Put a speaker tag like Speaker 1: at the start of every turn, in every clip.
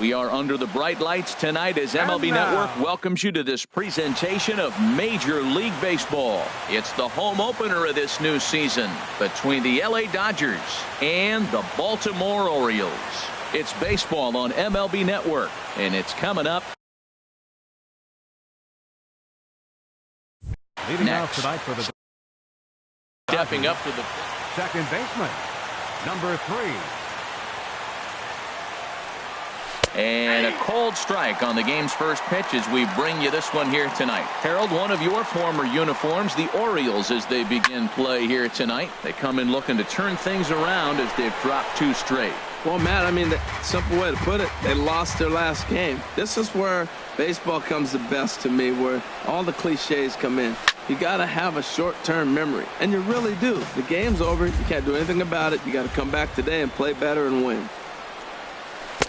Speaker 1: We are under the bright lights tonight as MLB Network welcomes you to this presentation of Major League Baseball. It's the home opener of this new season between the LA Dodgers and the Baltimore Orioles. It's baseball on MLB Network, and it's coming up
Speaker 2: Leading
Speaker 1: next.
Speaker 2: off tonight for the
Speaker 1: Stepping up to the
Speaker 2: second baseman, number 3.
Speaker 1: And a cold strike on the game's first pitch as we bring you this one here tonight. Harold, one of your former uniforms, the Orioles, as they begin play here tonight. They come in looking to turn things around as they've dropped 2 straight.
Speaker 3: Well, Matt, I mean, the simple way to put it, they lost their last game. This is where baseball comes the best to me, where all the cliches come in. You got to have a short-term memory, and you really do. The game's over. You can't do anything about it. You got to come back today and play better and win.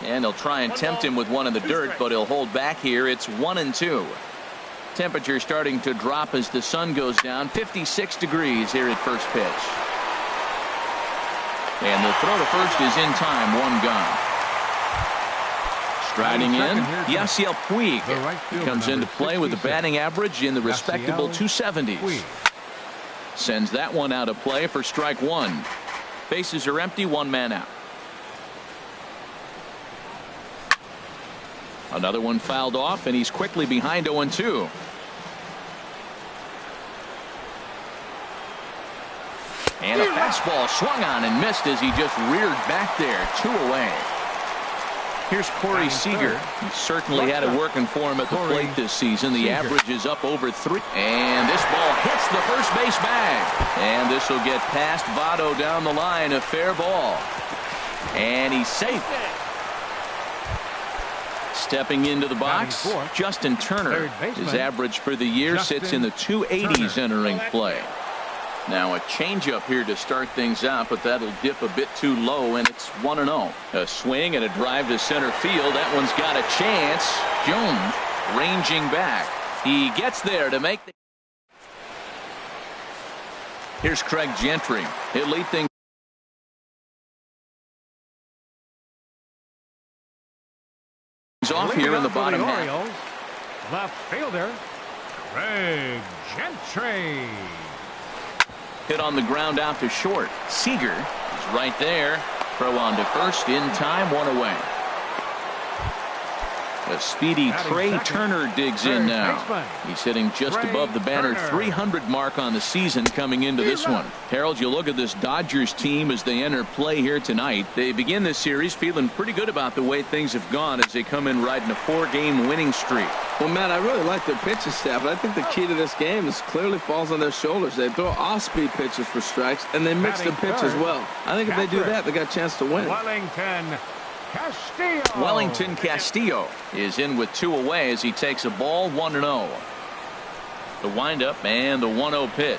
Speaker 1: And they'll try and tempt him with one in the dirt, but he'll hold back here. It's 1-2. Temperature starting to drop as the sun goes down. 56 degrees here at first pitch. And the throw to first is in time. 1 gone. Striding in, Yasiel Puig. He comes into play with a batting average in the respectable 270s. Sends that one out of play for strike 1. Bases are empty, 1 man out. Another one fouled off, and he's quickly behind 0-2. And a fastball swung on and missed as he just reared back there. 2 away. Here's Corey Seager. He certainly had it working for him at the plate this season. The average is up over 3. And this ball hits the first base bag. And this will get past Votto down the line. A fair ball. And he's safe. Stepping into the box, Justin Turner. His average for the year sits in the 280s entering play. Now a changeup here to start things out, but that'll dip a bit too low, and it's 1-0. A swing and a drive to center field. That one's got a chance. Jones ranging back. He gets there to make the... Here's Craig Gentry. He'll lead things off here in the bottom half.
Speaker 2: Left fielder, Craig Gentry.
Speaker 1: Hit on the ground out to short. Seager is right there. Throw on to first in time. 1 away. A speedy Trey Turner digs in now. He's hitting just above the banner 300 mark on the season coming into this one. Harold, you look at this Dodgers team as they enter play here tonight. They begin this series feeling pretty good about the way things have gone as they come in riding a 4-game winning streak.
Speaker 3: Well, Matt, I really like their pitching staff, but I think the key to this game is clearly falls on their shoulders. They throw off-speed pitches for strikes, and they mix the pitch as well. I think if they do that, they got a chance to win.
Speaker 1: Wellington Castillo is in with 2 away as he takes a ball. 1-0. The windup and the 1-0 pitch.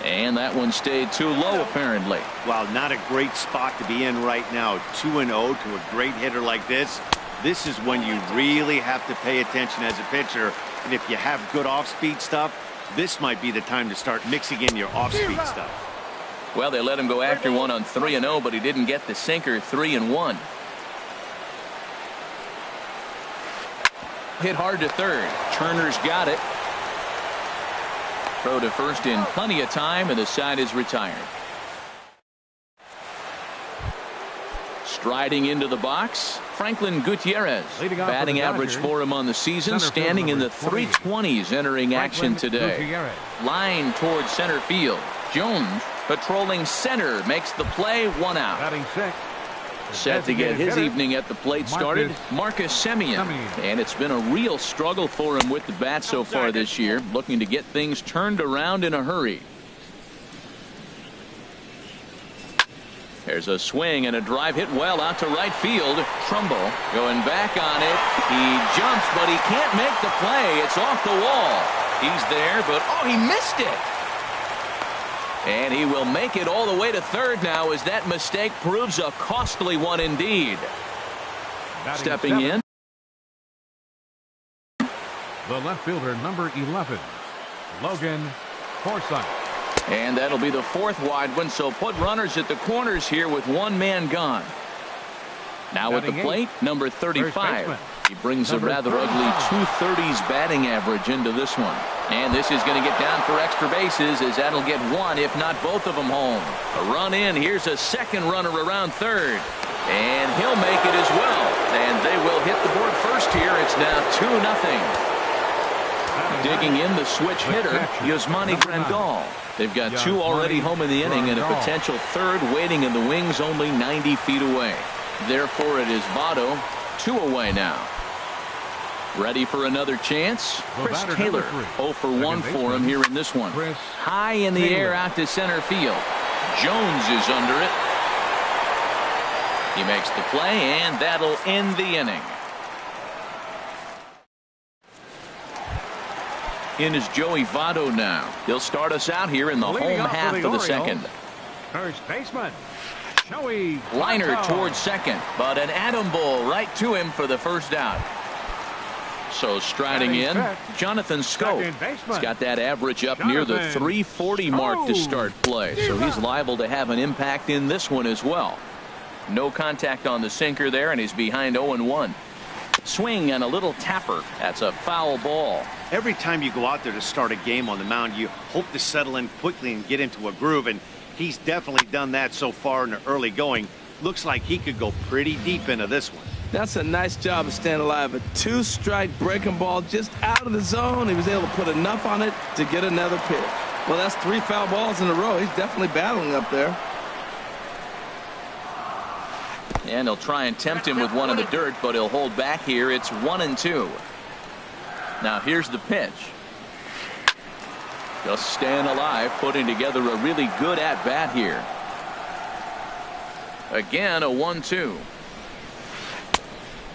Speaker 1: And that one stayed too low apparently.
Speaker 4: Well, not a great spot to be in right now. 2-0 to a great hitter like this. This is when you really have to pay attention as a pitcher. And if you have good off-speed stuff, this might be the time to start mixing in your off-speed stuff.
Speaker 1: Well, they let him go after one on 3-0, but he didn't get the sinker. 3-1. Hit hard to third. Turner's got it. Throw to first in plenty of time, and the side is retired. Striding into the box, Franklin Gutierrez. Batting average for him on the season, standing in the 320s entering action today. Line towards center field. Jones patrolling center makes the play. 1 out. Set to get his evening at the plate started, Marcus Semien. And it's been a real struggle for him with the bat so far this year, looking to get things turned around in a hurry. There's a swing and a drive hit well out to right field. Trumbo going back on it. He jumps, but he can't make the play. It's off the wall. He's there, but oh, he missed it. And he will make it all the way to third now as that mistake proves a costly one indeed. Stepping in,
Speaker 2: the left fielder, number 11, Logan Forsythe.
Speaker 1: And that'll be the 4th wide one, so put runners at the corners here with 1 man gone. Now at the plate, number 35. He brings a rather ugly 230s batting average into this one. And this is going to get down for extra bases, as that'll get one, if not both of them, home. A run in. Here's a second runner around third. And he'll make it as well. And they will hit the board first here. It's now 2-0. Digging in the switch hitter, Yasmani Grandal. They've got two already home in the inning and a potential third waiting in the wings only 90 feet away. Therefore, it is Votto 2 away now. Ready for another chance? Chris Taylor, 0 for 1 for him here in this one. High in the air out to center field. Jones is under it. He makes the play, and that'll end the inning. In is Joey Votto now. He'll start us out here in the home half of the second.
Speaker 2: First baseman, Joey
Speaker 1: Liner
Speaker 2: Votto.
Speaker 1: towards second, but an atom ball right to him for the first out. So striding in, Jonathan Scope. He's got that average up near the 340 mark to start play, so he's liable to have an impact in this one as well. No contact on the sinker there, and he's behind 0-1. Swing and a little tapper. That's a foul ball.
Speaker 4: Every time you go out there to start a game on the mound, you hope to settle in quickly and get into a groove, and he's definitely done that so far in the early going. Looks like he could go pretty deep into this one.
Speaker 3: That's a nice job of staying alive. A 2-strike breaking ball just out of the zone. He was able to put enough on it to get another pitch. Well, that's 3 foul balls in a row. He's definitely battling up there.
Speaker 1: And he'll try and tempt him with one in the dirt, but he'll hold back here. It's 1-2. Now here's the pitch. Just staying alive, putting together a really good at-bat here. Again, a 1-2.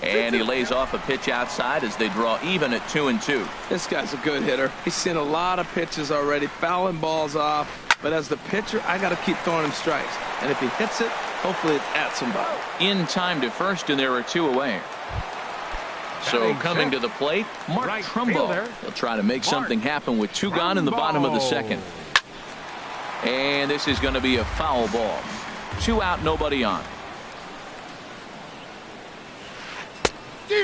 Speaker 1: And he lays off a pitch outside as they draw even at 2-2.
Speaker 3: This guy's a good hitter. He's seen a lot of pitches already, fouling balls off. But as the pitcher, I got to keep throwing him strikes. And if he hits it, hopefully it's at somebody.
Speaker 1: In time to first, and there are 2 away. So coming to the plate, Mark Trumbo. He'll try to make something happen with 2 gone in the bottom of the second. And this is going to be a foul ball. 2 out, nobody on.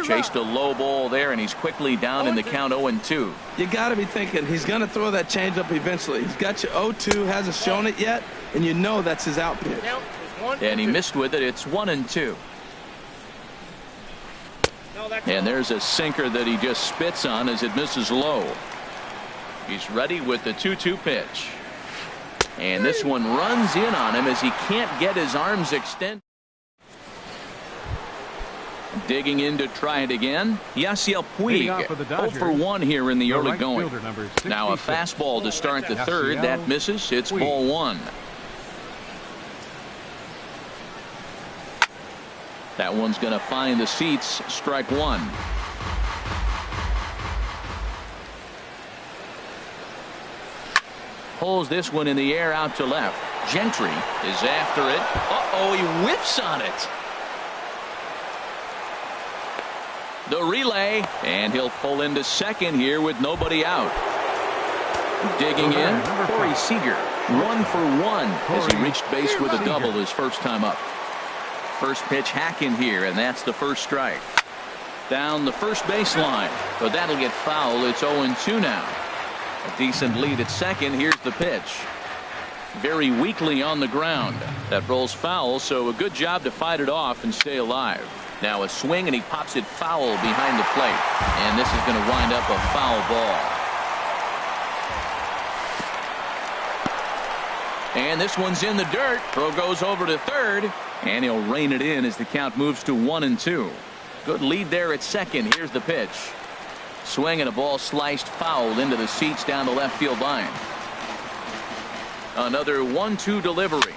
Speaker 1: Chased a low ball there, and he's quickly down in the count 0-2.
Speaker 3: You got to be thinking he's going to throw that changeup eventually. He's got you 0-2, hasn't shown it yet, and you know that's his out pitch.
Speaker 1: And he missed with it. It's 1-2. And there's a sinker that he just spits on as it misses low. He's ready with the 2-2 pitch. And this one runs in on him as he can't get his arms extended. Digging in to try it again, Yasiel Puig, 0 for 1 here in the early going. Now a fastball to start the third. That misses. It's ball 1. That one's going to find the seats. Strike 1. Pulls this one in the air out to left. Gentry is after it. Uh-oh, he whiffs on it. The relay, and he'll pull into second here with nobody out. Digging in, Corey Seager, 1 for 1 as he reached base with a double his first time up. First pitch hacking here, and that's the first strike. Down the first baseline, but that'll get foul. It's 0-2 now. A decent lead at second. Here's the pitch. Very weakly on the ground. That rolls foul, so a good job to fight it off and stay alive. Now a swing, and he pops it foul behind the plate. And this is going to wind up a foul ball. And this one's in the dirt. Throw goes over to third, and he'll rein it in as the count moves to 1-2. Good lead there at second. Here's the pitch. Swing and a ball sliced foul into the seats down the left field line. Another 1-2 delivery.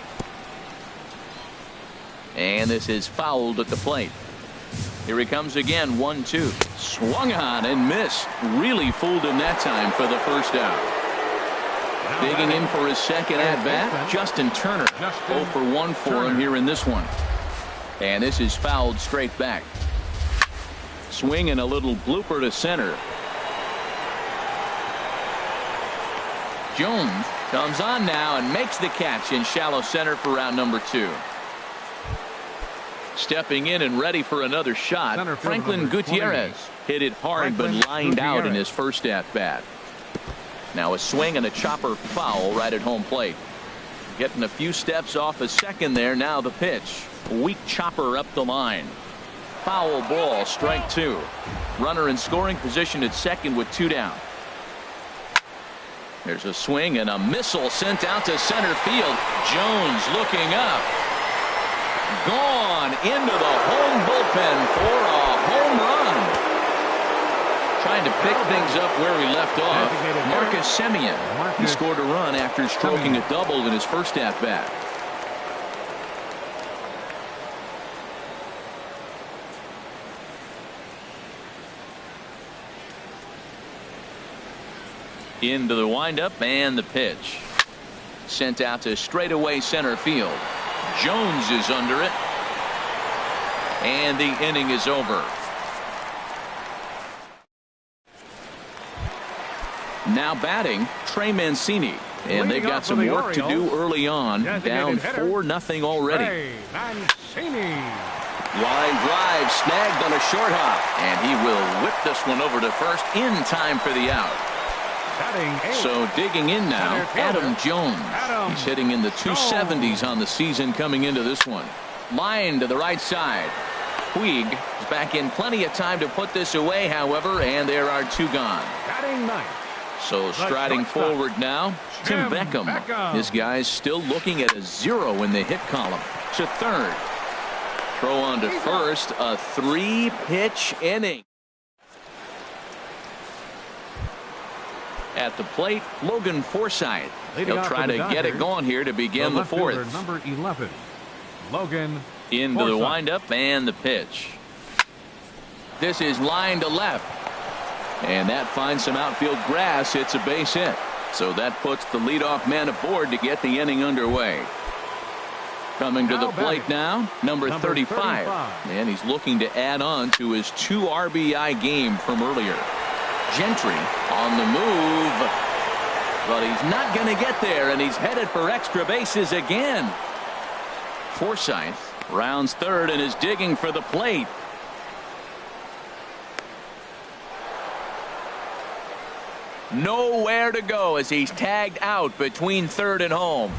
Speaker 1: And this is fouled at the plate. Here he comes again, 1-2. Swung on and missed. Really fooled him that time for the first out. Digging in for his second at-bat, Justin Turner. 0 for 1 for him here in this one. And this is fouled straight back. Swing and a little blooper to center. Jones comes on now and makes the catch in shallow center for round number 2. Stepping in and ready for another shot. Franklin Gutierrez hit it hard but lined out in his first at-bat. Now a swing and a chopper foul right at home plate. Getting a few steps off a second there. Now the pitch. Weak chopper up the line. Foul ball, strike two. Runner in scoring position at second with two down. There's a swing and a missile sent out to center field. Jones looking up. Gone into the home bullpen for a home run. Trying to pick things up where he left off. Marcus Semien. He scored a run after stroking a double in his first at-bat. Into the windup and the pitch. Sent out to straightaway center field. Jones is under it. And the inning is over. Now batting, Trey Mancini. And they've got some work to do early on. Down 4-0 already. Line drive snagged on a short hop. And he will whip this one over to first in time for the out. So digging in now, Adam Jones. He's hitting in the 270s on the season coming into this one. Line to the right side. Puig is back in plenty of time to put this away, however, and there are two gone. So striding forward now, Tim Beckham. This guy's still looking at a 0 in the hit column. To third. Throw on to first. A 3-pitch inning. At the plate, Logan Forsythe. He'll try to get it going here to begin the fourth.
Speaker 2: Number 11, Logan
Speaker 1: into the windup and the pitch. This is line to left. And that finds some outfield grass. It's a base hit. So that puts the leadoff man aboard to get the inning underway. Coming to the plate now, number 35. And he's looking to add on to his 2 RBI game from earlier. Gentry on the move, but he's not going to get there, and he's headed for extra bases again. Forsythe rounds third and is digging for the plate. Nowhere to go as he's tagged out between third and home.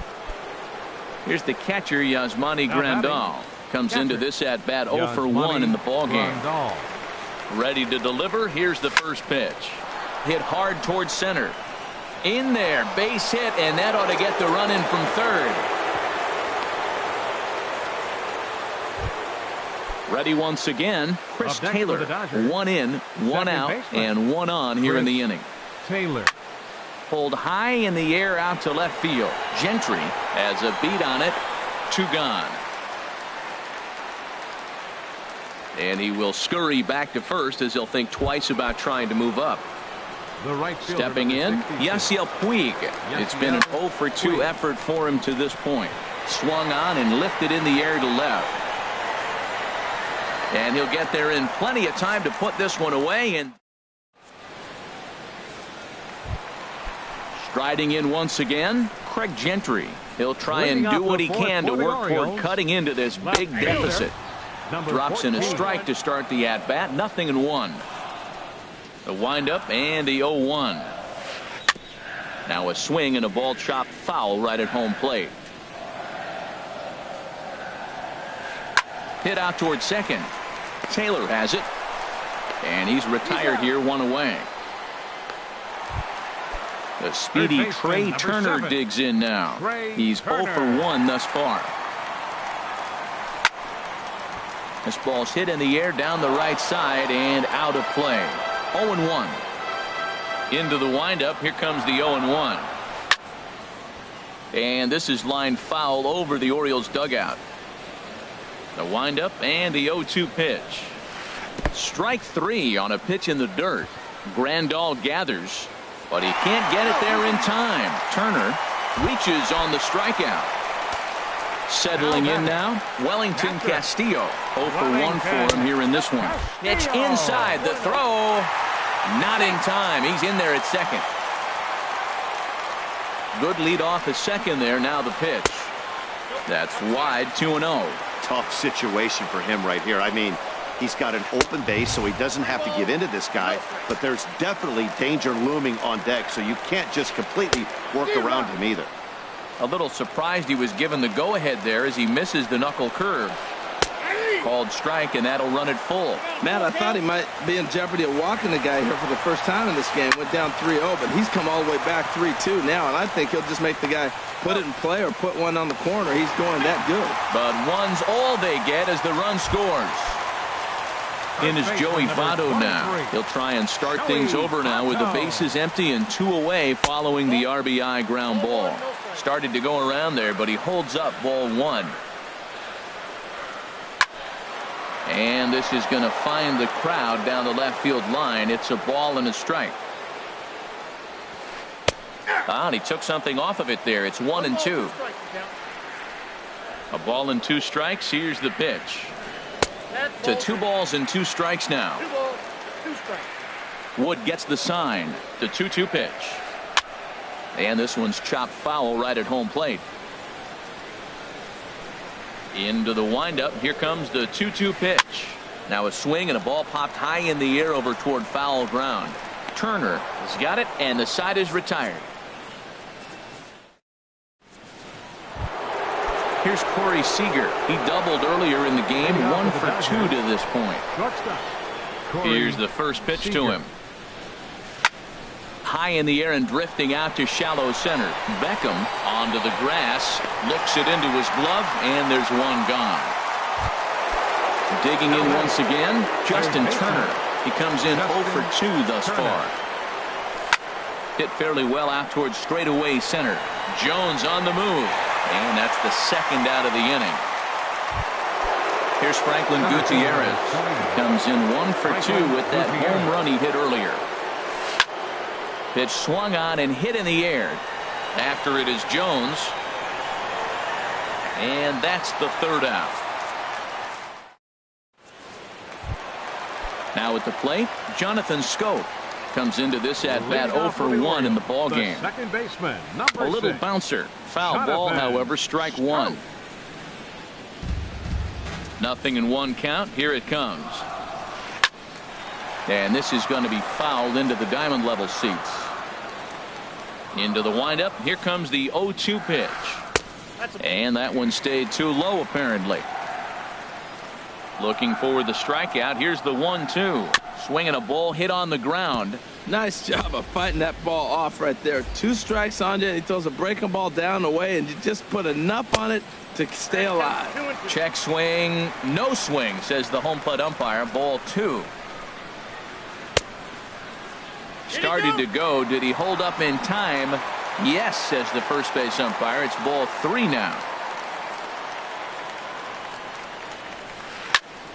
Speaker 1: Here's the catcher, Yasmani Grandal. Comes into this at bat 0 for 1 in the ballgame. Ready to deliver. Here's the first pitch. Hit hard towards center. In there, base hit, and that ought to get the run in from third. Ready once again, Chris Taylor. 1 in, 1 out, and 1 on here in the inning.
Speaker 2: Taylor.
Speaker 1: Pulled high in the air out to left field. Gentry has a beat on it. 2 gone. And he will scurry back to first as he'll think twice about trying to move up.
Speaker 2: The right fielder,
Speaker 1: stepping in, Yasiel Puig. It's been an 0 for 2 effort for him to this point. Swung on and lifted in the air to left. And he'll get there in plenty of time to put this one away. And striding in once again, Craig Gentry. He'll try and do what he can to work toward cutting into this big deficit. Drops in a strike to start the at-bat. 0-1. The windup and the 0-1. Now a swing and a ball chopped foul right at home plate. Hit out towards second. Taylor has it. And he's retired here, 1 away. The speedy Trey Turner digs in now. He's 0 for 1 thus far. This ball's hit in the air down the right side and out of play. 0-1. Into the windup. Here comes the 0-1. And this is lined foul over the Orioles dugout. The windup and the 0-2 pitch. Strike 3 on a pitch in the dirt. Grandal gathers, but he can't get it there in time. Turner reaches on the strikeout. Settling in now, Wellington Castillo. 0 for 1 for him here in this one. Pitch inside, the throw. Not in time. He's in there at second. Good lead off at second there. Now the pitch. That's wide, 2-0.
Speaker 4: tough situation for him right here. I mean, he's got an open base, so he doesn't have to get into this guy, but there's definitely danger looming on deck, so you can't just completely work around him either.
Speaker 1: A little surprised he was given the go-ahead there as he misses the knuckle curve. Called strike, and that'll run it full.
Speaker 3: Matt, I thought he might be in jeopardy of walking the guy here for the first time in this game. Went down 3-0, but he's come all the way back 3-2 now, and I think he'll just make the guy put it in play or put one on the corner. He's going that good.
Speaker 1: But one's all they get as the run scores. In is Joey Votto now. He'll try and start things over now with the bases empty and 2 away following the RBI ground ball. Started to go around there, but he holds up ball 1. And this is going to find the crowd down the left field line. It's a ball and a strike. And he took something off of it there. It's 1-2. A ball and 2 strikes. Here's the pitch. To 2 balls and 2 strikes now. Wood gets the sign. The 2-2 pitch. And this one's chopped foul right at home plate. Into the windup. Here comes the 2-2 pitch. Now a swing and a ball popped high in the air over toward foul ground. Turner has got it, and the side is retired. Here's Corey Seager. He doubled earlier in the game. 1 for 2 to this point. Here's the first pitch to him. High in the air and drifting out to shallow center. Beckham onto the grass, looks it into his glove, and there's one gone. Digging in once again, Justin Turner. He comes in 0 for 2 thus far. Hit fairly well out towards straightaway center. Jones on the move, and that's the second out of the inning. Here's Franklin Gutierrez. He comes in 1 for 2 with that home run he hit earlier. Pitch swung on and hit in the air. After it is Jones. And that's the 3rd out. Now at the plate, Jonathan Scope comes into this at bat 0 for 1 in the ball game.
Speaker 2: Second baseman,
Speaker 1: a little bouncer. Foul ball, however, strike 1. 0-1 count. Here it comes. And this is going to be fouled into the diamond level seats. Into the windup. Here comes the 0-2 pitch. And that one stayed too low, apparently. Looking for the strikeout. Here's the 1-2. Swinging a ball hit on the ground.
Speaker 3: Nice job of fighting that ball off right there. 2 strikes on you, and he throws a breaking ball down the way, and you just put enough on it to stay alive.
Speaker 1: Check swing. No swing, says the home plate umpire. Ball 2. Started to go. Did he hold up in time? Yes, says the first base umpire. It's ball 3 now.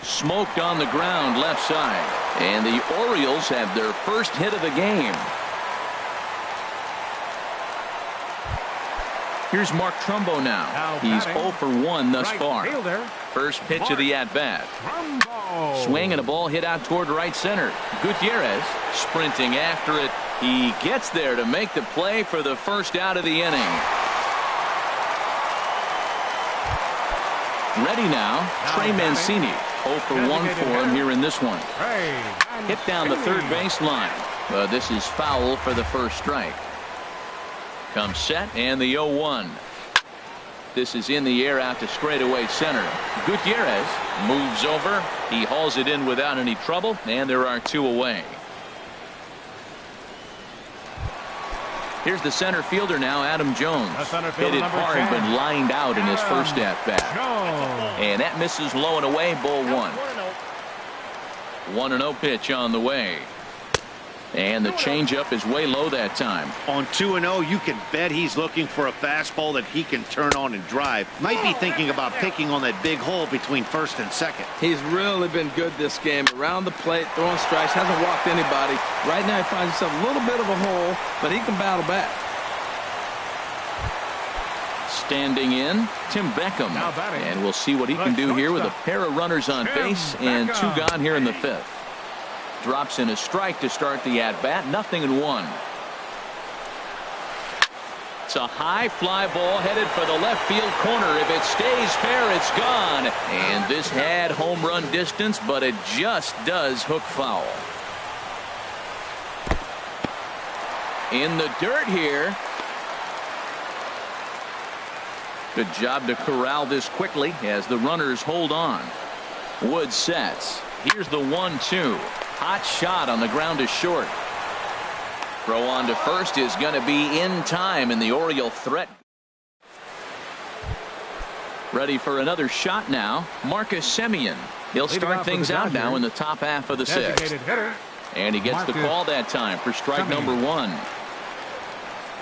Speaker 1: Smoked on the ground left side. And the Orioles have their first hit of the game. Here's Mark Trumbo now. He's 0 for 1 thus far. First pitch of the at-bat. Swing and a ball hit out toward right center. Gutierrez sprinting after it. He gets there to make the play for the first out of the inning. Ready now, Trey Mancini. 0 for 1 for him here in this one. Hit down the third baseline. But this is foul for the first strike. Comes set and the 0-1. This is in the air out to straightaway center. Gutierrez moves over. He hauls it in without any trouble, and there are 2 away. Here's the center fielder now, Adam Jones. Hit it hard but lined out in his first at bat. And that misses low and away, ball 1. 1-0 pitch on the way. And the changeup is way low that time.
Speaker 4: On 2-0, you can bet he's looking for a fastball that he can turn on and drive. Might be thinking about picking on that big hole between first and second.
Speaker 3: He's really been good this game. Around the plate, throwing strikes, hasn't walked anybody. Right now he finds himself a little bit of a hole, but he can battle back.
Speaker 1: Standing in, Tim Beckham. And we'll see what he can do here with a pair of runners on base and 2 gone here in the 5th. Drops in a strike to start the at-bat. 0-1. It's a high fly ball headed for the left field corner. If it stays fair, it's gone. And this had home run distance, but it just does hook foul. In the dirt here. Good job to corral this quickly as the runners hold on. Wood sets. Here's the 1-2. Hot shot on the ground is short. Throw on to first is going to be in time, and the Oriole threat. Ready for another shot now. Marcus Semien. He'll start things out now in the top half of the sixth. And he gets the call that time for strike number 1.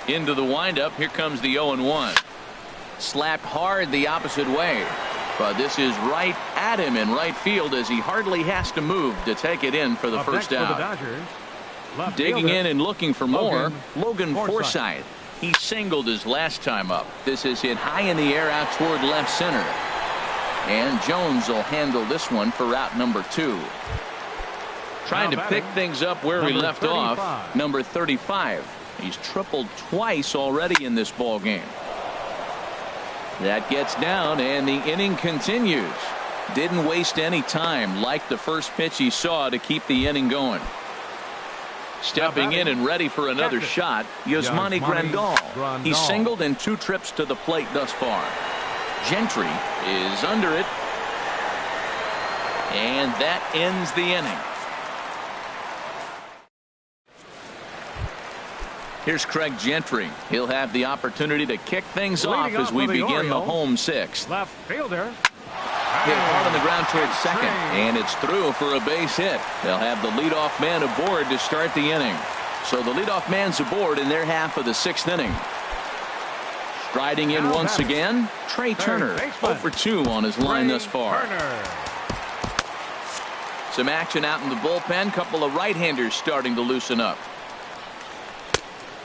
Speaker 1: Into the windup. Here comes the 0-1. Slapped hard the opposite way. But this is right at him in right field as he hardly has to move to take it in for the first out. Digging in and looking for more, Logan Forsythe. He singled his last time up. This is hit high in the air out toward left center. And Jones will handle this one for route number 2. Trying to pick things up where we left off. Number 35. He's tripled twice already in this ball game. That gets down, and the inning continues. Didn't waste any time like the first pitch he saw to keep the inning going. Stepping in and ready for another shot, Yasmani Grandal. He's singled in 2 trips to the plate thus far. Gentry is under it. And that ends the inning. Here's Craig Gentry. He'll have the opportunity to kick things off as we begin the home 6th.
Speaker 2: Left fielder.
Speaker 1: Hit hard on the ground towards second, and it's through for a base hit. They'll have the leadoff man aboard to start the inning. So the leadoff man's aboard in their half of the 6th inning. Striding in once again, Trey Turner, 0 for 2 on his line thus far. Some action out in the bullpen. Couple of right-handers starting to loosen up.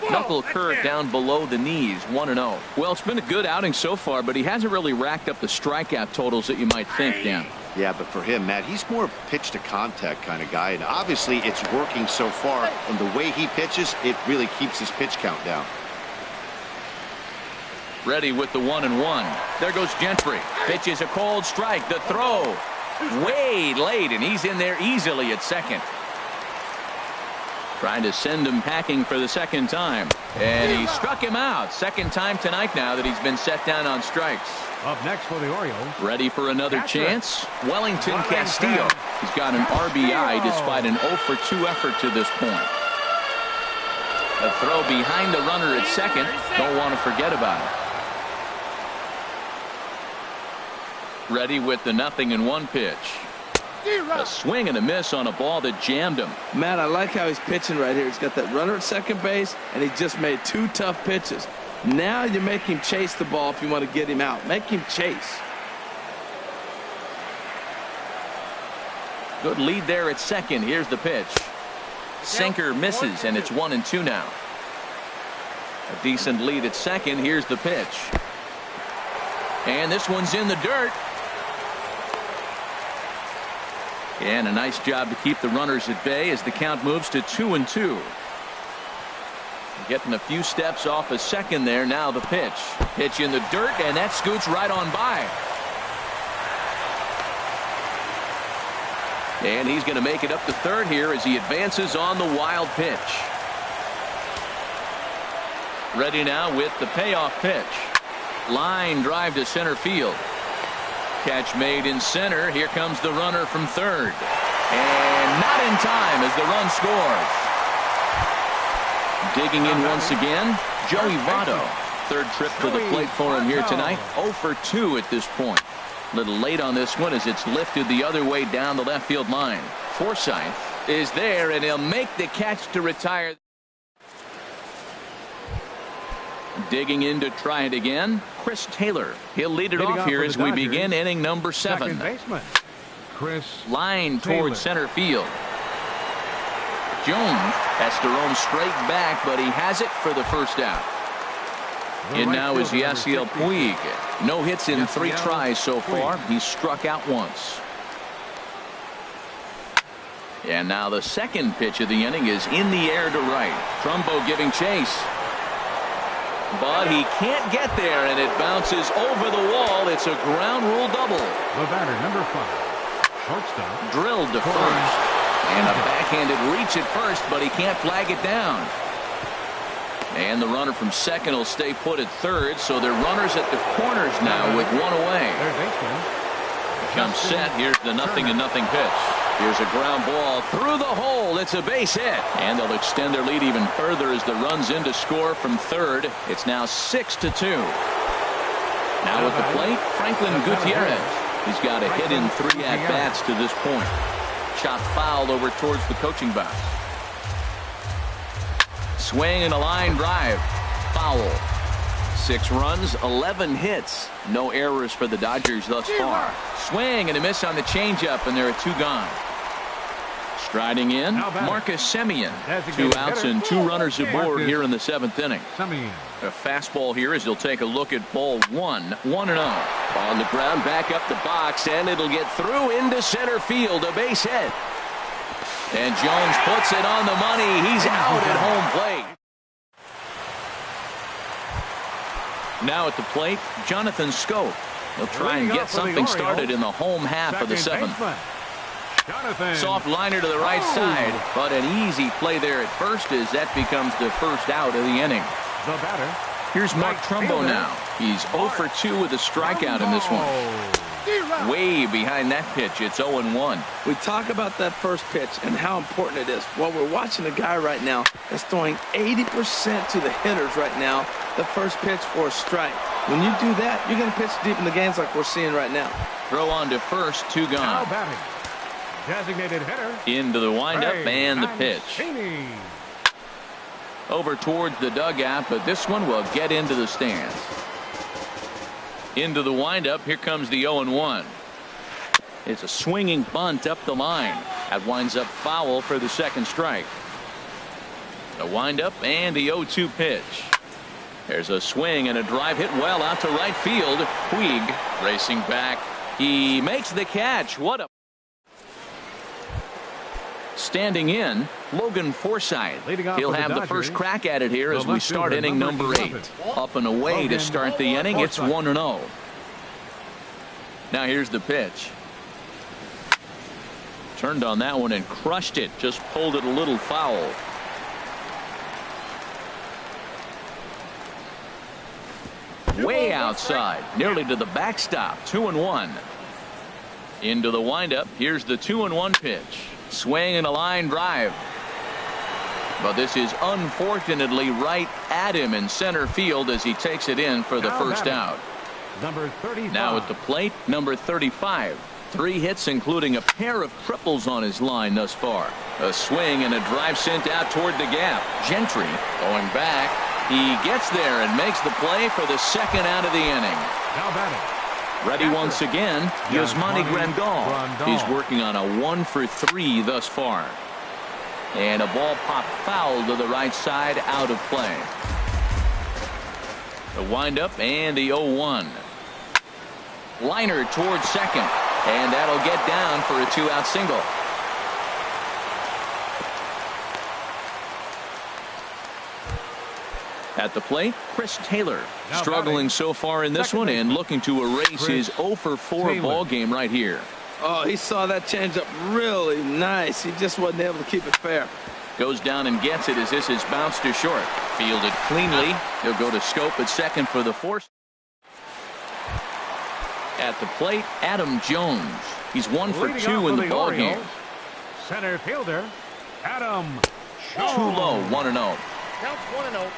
Speaker 1: Knuckle curve down below the knees, 1-0. Well, it's been a good outing so far, but he hasn't really racked up the strikeout totals that you might think, Dan.
Speaker 4: Yeah, but for him, Matt, he's more pitch to contact kind of guy, and obviously it's working so far. And the way he pitches, it really keeps his pitch count down.
Speaker 1: Ready with the 1-1. There goes Gentry. Pitches a cold strike. The throw way late, and he's in there easily at second. Trying to send him packing for the second time. And he struck him out. Second time tonight now that he's been set down on strikes.
Speaker 2: Up next for the Orioles.
Speaker 1: Ready for another chance. Wellington Castillo. He's got an RBI despite an 0 for 2 effort to this point. A throw behind the runner at second. Don't want to forget about it. Ready with the 0-1 pitch. A swing and a miss on a ball that jammed him.
Speaker 3: Matt, I like how he's pitching right here. He's got that runner at second base, and he just made 2 tough pitches. Now you make him chase the ball if you want to get him out. Make him chase.
Speaker 1: Good lead there at second. Here's the pitch. Sinker misses, and it's 1-2 now. A decent lead at second. Here's the pitch. And this one's in the dirt. And a nice job to keep the runners at bay as the count moves to 2-2. Getting a few steps off a second there. Now the pitch. Pitch in the dirt, and that scoots right on by. And he's going to make it up to third here as he advances on the wild pitch. Ready now with the payoff pitch. Line drive to center field. Catch made in center. Here comes the runner from third. And not in time as the run scores. Digging in once again, Joey Votto. Third trip to the plate for him here tonight. 0 for 2 at this point. A little late on this one as it's lifted the other way down the left field line. Forsythe is there, and he'll make the catch to retire. Digging in to try it again, Chris Taylor. He'll lead it off here as we begin inning number 7.
Speaker 2: Chris
Speaker 1: Line towards center field. Jones has to roam straight back, but he has it for the first out. And now is Yasiel Puig. No hits in 3 tries so far. He's struck out once. And now the second pitch of the inning is in the air to right. Trumbo giving chase. but he can't get there, and it bounces over the wall. It's a ground rule double.
Speaker 2: The batter, number 5, shortstop.
Speaker 1: Drilled to first, and a backhanded reach at first, but he can't flag it down. And the runner from second will stay put at third, so they're runners at the corners now with one away.
Speaker 2: Third baseman.
Speaker 1: Comes set. Here's the 0-0 pitch. Here's a ground ball through the hole. It's a base hit. And they'll extend their lead even further as the runs in to score from third. It's now 6-2. Now at the plate, Franklin Gutierrez. He's got a hit in 3 at-bats to this point. Shot fouled over towards the coaching box. Swing and a line drive. Foul. 6 runs, 11 hits. No errors for the Dodgers thus far. Swing and a miss on the changeup, and there are 2 gone. Striding in, Marcus Semien. 2 outs and 2 runners aboard here in the 7th inning. A fastball here as he'll take a look at ball 1, 1-0. On the ground, back up the box, and it'll get through into center field. A base hit. And Jones puts it on the money. He's out at home plate. Now at the plate, Jonathan Scope. He'll try and get something started in the home half of the 7th. Soft liner to the right side, but an easy play there at first as that becomes the first out of the inning.
Speaker 2: The batter.
Speaker 1: Here's Mark Trumbo now. He's 0 for 2 with a strikeout in this one. Way behind that pitch. It's 0-1.
Speaker 3: We talk about that first pitch and how important it is. Well, we're watching a guy right now that's throwing 80% to the hitters right now. The first pitch for a strike. When you do that, you're going to pitch deep in the games like we're seeing right now.
Speaker 1: Throw on to first, 2 gone.
Speaker 2: Now batting. Designated hitter.
Speaker 1: Into the windup and the pitch. Over towards the dugout, but this one will get into the stands. Into the windup. Here comes the 0-1. It's a swinging bunt up the line. That winds up foul for the second strike. The windup and the 0-2 pitch. There's a swing and a drive hit well out to right field. Puig racing back. He makes the catch. What a standing in, Logan Forsythe. He'll have the first crack at it here as we start inning number 8. Up and away to start the inning. It's 1-0. Now here's the pitch. Turned on that one and crushed it. Just pulled it a little foul. Way outside, nearly to the backstop. 2-1. Into the windup. Here's the 2-1 pitch. Swing and a line drive. But this is unfortunately right at him in center field as he takes it in for the first out.
Speaker 2: Number 35.
Speaker 1: Now at the plate, number 35. 3 hits, including a pair of triples on his line thus far. A swing and a drive sent out toward the gap. Gentry going back. He gets there and makes the play for the second out of the inning.
Speaker 2: Now batting.
Speaker 1: Ready once again, Yasmani Grandal. He's working on a 1 for 3 thus far. And a ball pop foul to the right side, out of play. The windup and the 0-1. Liner towards second, and that'll get down for a 2-out single. At the plate, Chris Taylor, struggling so far in this one and looking to erase his 0 for 4 ball game right here.
Speaker 3: Oh, he saw that changeup really nice. He just wasn't able to keep it fair.
Speaker 1: Goes down and gets it as this is bounced to short. Fielded cleanly. He'll go to Scope at second for the force. At the plate, Adam Jones. He's 1 for 2 in the ball game.
Speaker 2: Center fielder, Adam Jones.
Speaker 1: Too low, 1-0.
Speaker 5: Counts 1-0.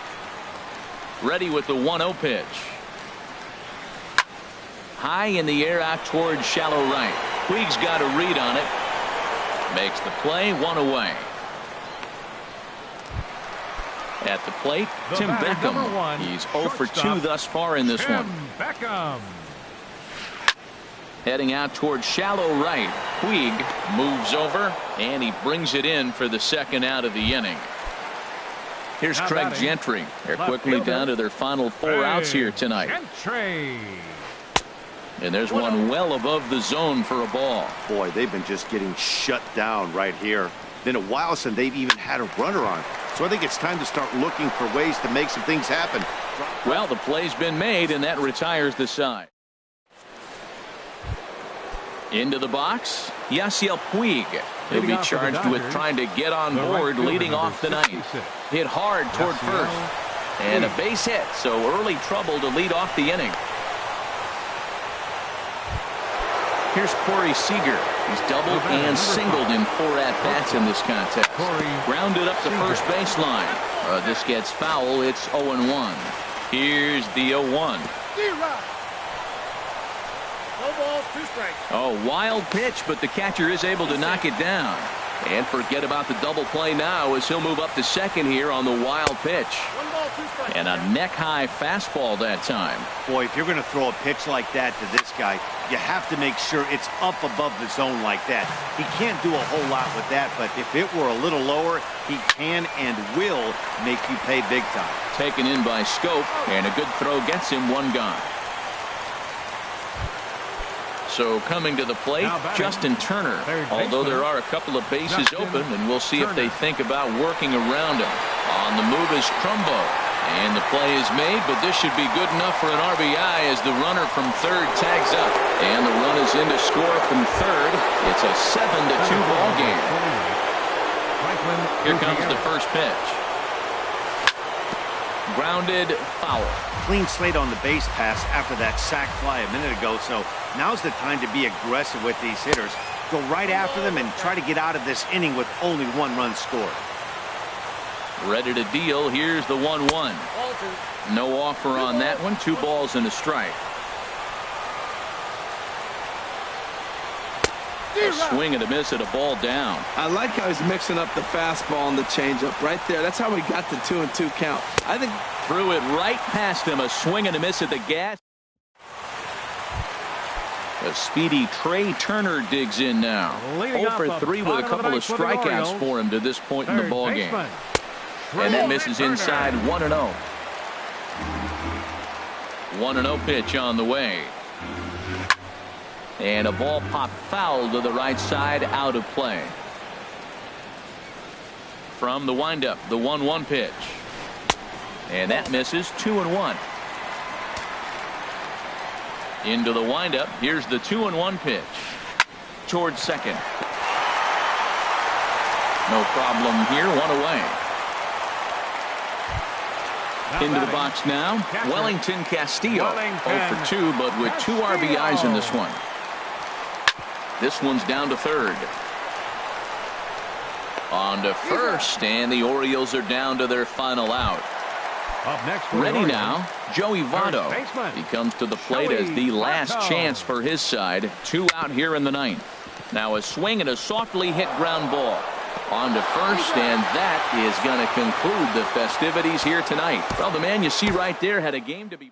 Speaker 1: Ready with the 1-0 pitch. High in the air out towards shallow right. Puig's got a read on it. Makes the play, 1 away. At the plate, Tim Beckham. He's 0 for 2 thus far in this one.
Speaker 2: Beckham.
Speaker 1: Heading out towards shallow right. Puig moves over, and he brings it in for the second out of the inning. Here's Craig Gentry. They're quickly down to their final 4 outs here tonight.
Speaker 2: Gentry.
Speaker 1: And there's one well above the zone for a ball.
Speaker 4: Boy, they've been just getting shut down right here. Been a while since they've even had a runner on. So I think it's time to start looking for ways to make some things happen.
Speaker 1: Well, the play's been made, and that retires the side. Into the box, Yasiel Puig. He'll be charged with trying to get on board, leading off the ninth. Hit hard toward first. And a base hit, so early trouble to lead off the inning. Here's Corey Seager. He's doubled and singled in 4 at-bats in this contest. Grounded up the first baseline. This gets foul. It's 0-1. Here's the 0-1. Oh, wild pitch, but the catcher is able to knock it down. And forget about the double play now as he'll move up to second here on the wild pitch. And a neck-high fastball that time.
Speaker 4: Boy, if you're going to throw a pitch like that to this guy, you have to make sure it's up above the zone like that. He can't do a whole lot with that, but if it were a little lower, he can and will make you pay big time.
Speaker 1: Taken in by Scope, and a good throw gets him 1 gone. So coming to the plate, Justin Turner. Although there are a couple of bases open, and we'll see if they think about working around him. On the move is Trumbo. And the play is made, but this should be good enough for an RBI as the runner from third tags up. And the run is in to score from third. It's a 7-2 ball game. Here comes the first pitch. Grounded, foul.
Speaker 4: Clean slate on the base pass after that sac fly a minute ago, so now's the time to be aggressive with these hitters. Go right after them and try to get out of this inning with only 1 run scored.
Speaker 1: Ready to deal. Here's the 1-1. No offer on that one. 2 balls and a strike. A swing and a miss at a ball down.
Speaker 3: I like how he's mixing up the fastball and the changeup right there. That's how we got the 2-2 count. I think
Speaker 1: threw it right past him. A swing and a miss at the gas. A speedy Trey Turner digs in now. 0 for 3 with a couple of strikeouts for him to this point in the ball game. And that misses inside 1-0. 1-0 pitch on the way. And a ball popped foul to the right side, out of play. From the windup, the 1-1 pitch. And that misses 2-1. Into the windup, here's the 2-1 pitch. Towards second. No problem here, 1 away. Into the box now, Wellington Castillo. 0 for 2, but with 2 RBIs in this one. This one's down to third. On to first, and the Orioles are down to their final out.
Speaker 2: Up next,
Speaker 1: ready now, Joey Votto. He comes to the plate as the last chance for his side. 2 out here in the 9th. Now a swing and a softly hit ground ball. On to first, and that is going to conclude the festivities here tonight. Well, the man you see right there had a game to be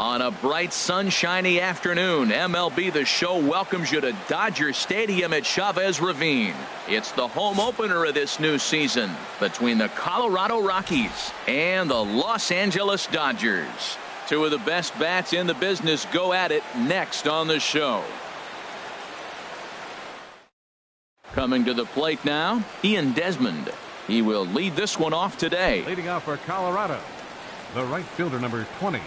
Speaker 1: On a bright, sunshiny afternoon, MLB The Show welcomes you to Dodger Stadium at Chavez Ravine. It's the home opener of this new season between the Colorado Rockies and the Los Angeles Dodgers. Two of the best bats in the business go at it next on the show. Coming to the plate now, Ian Desmond. He will lead this one off today.
Speaker 2: Leading off for Colorado, the right fielder, number 20,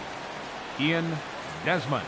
Speaker 2: Ian Desmond.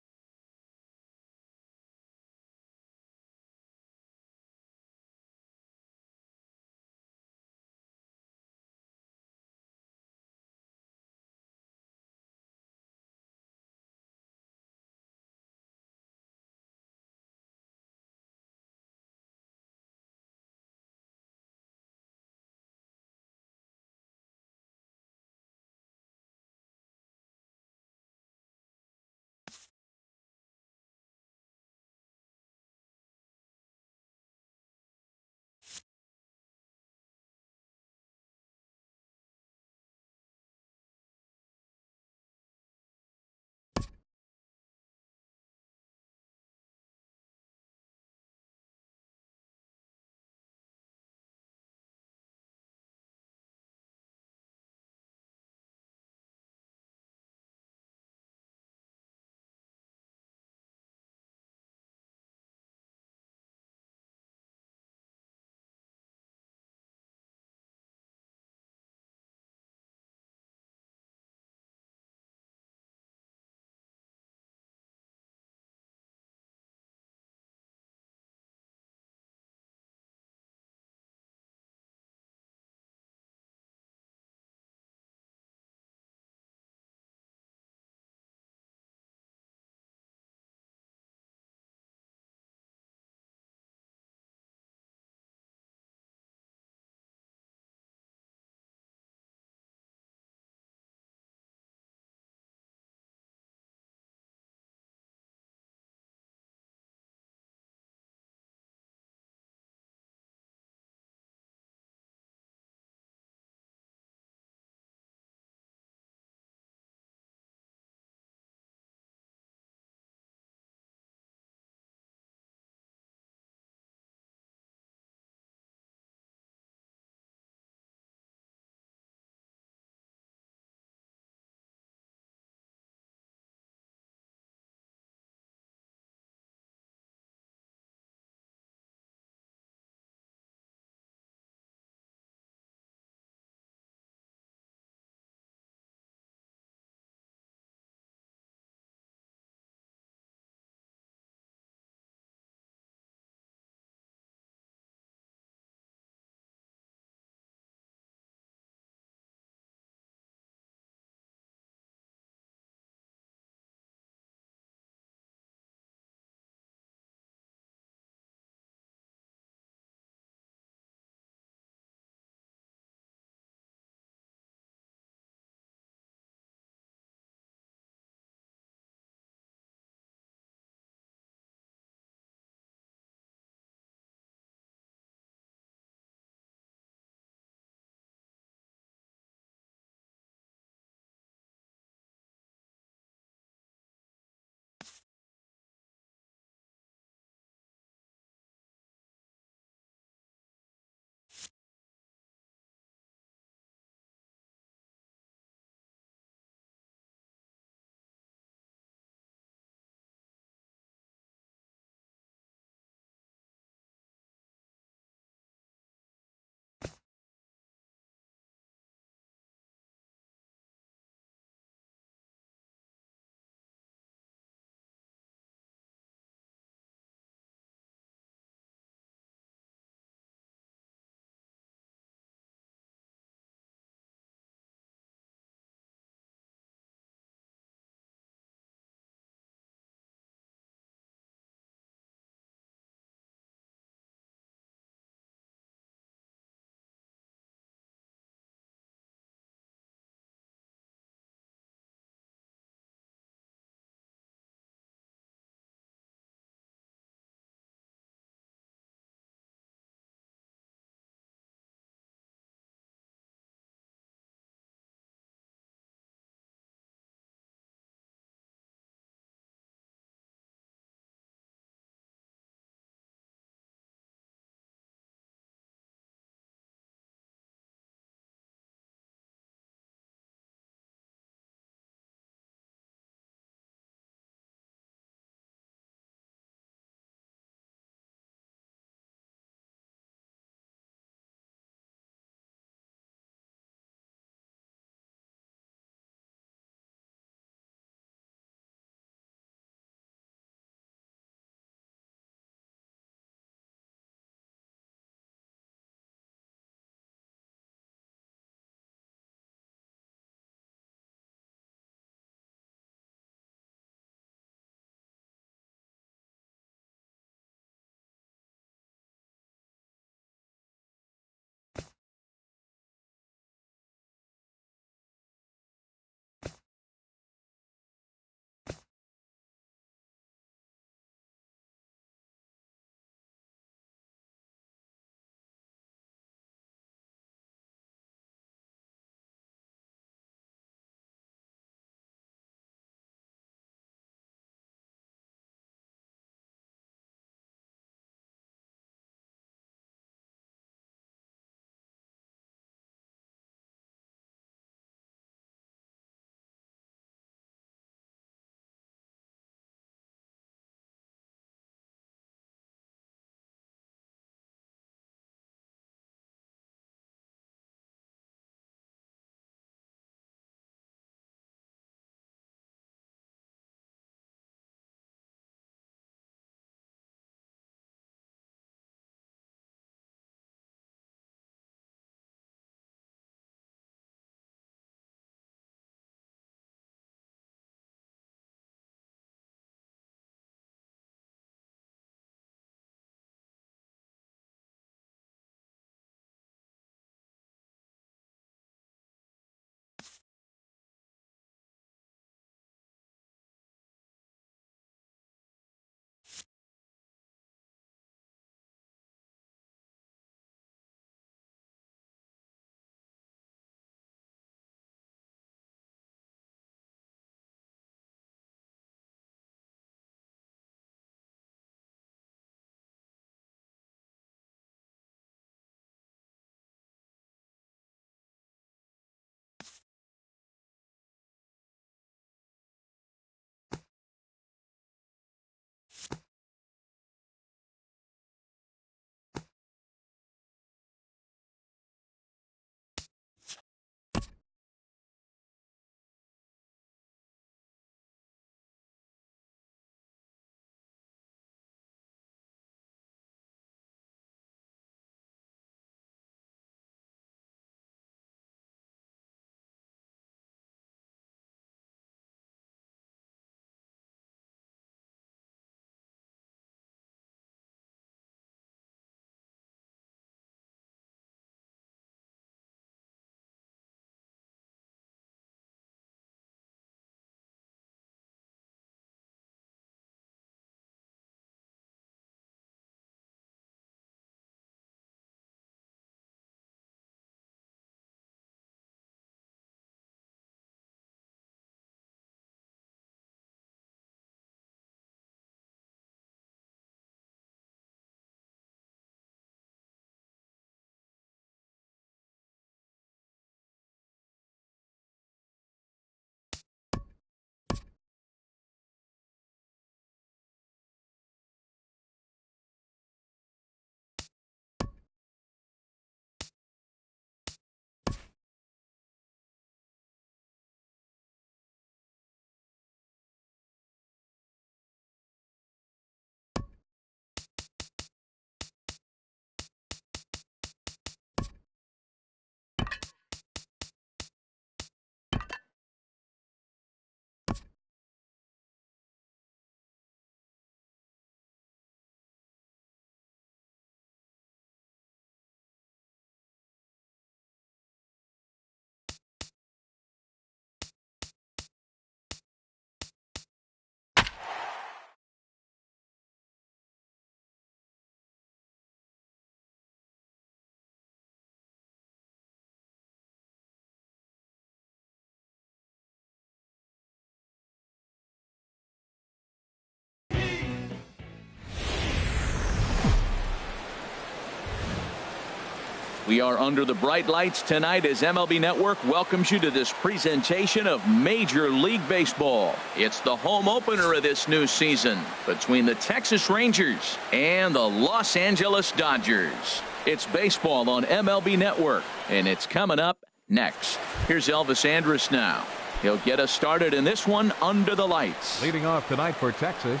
Speaker 1: We are under the bright lights tonight as MLB Network welcomes you to this presentation of Major League Baseball. It's the home opener of this new season between the Texas Rangers and the Los Angeles Dodgers. It's baseball on MLB Network, and it's coming up next. Here's Elvis Andrus now. He'll get us started in this one under the lights.
Speaker 2: Leading off tonight for Texas,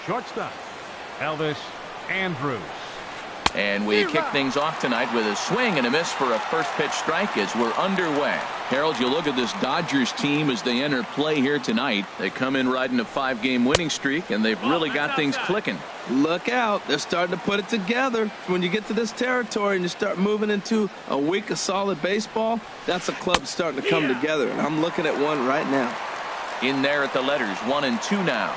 Speaker 2: shortstop, Elvis Andrus.
Speaker 1: And we kick things off tonight with a swing and a miss for a first pitch strike as we're underway. Harold, you look at this Dodgers team as they enter play here tonight. They come in riding a 5-game winning streak, and they've really got things clicking.
Speaker 3: Look out. They're starting to put it together. When you get to this territory and you start moving into a week of solid baseball, that's a club starting to come together. And I'm looking at one right now.
Speaker 1: In there at the letters, 1-2 now.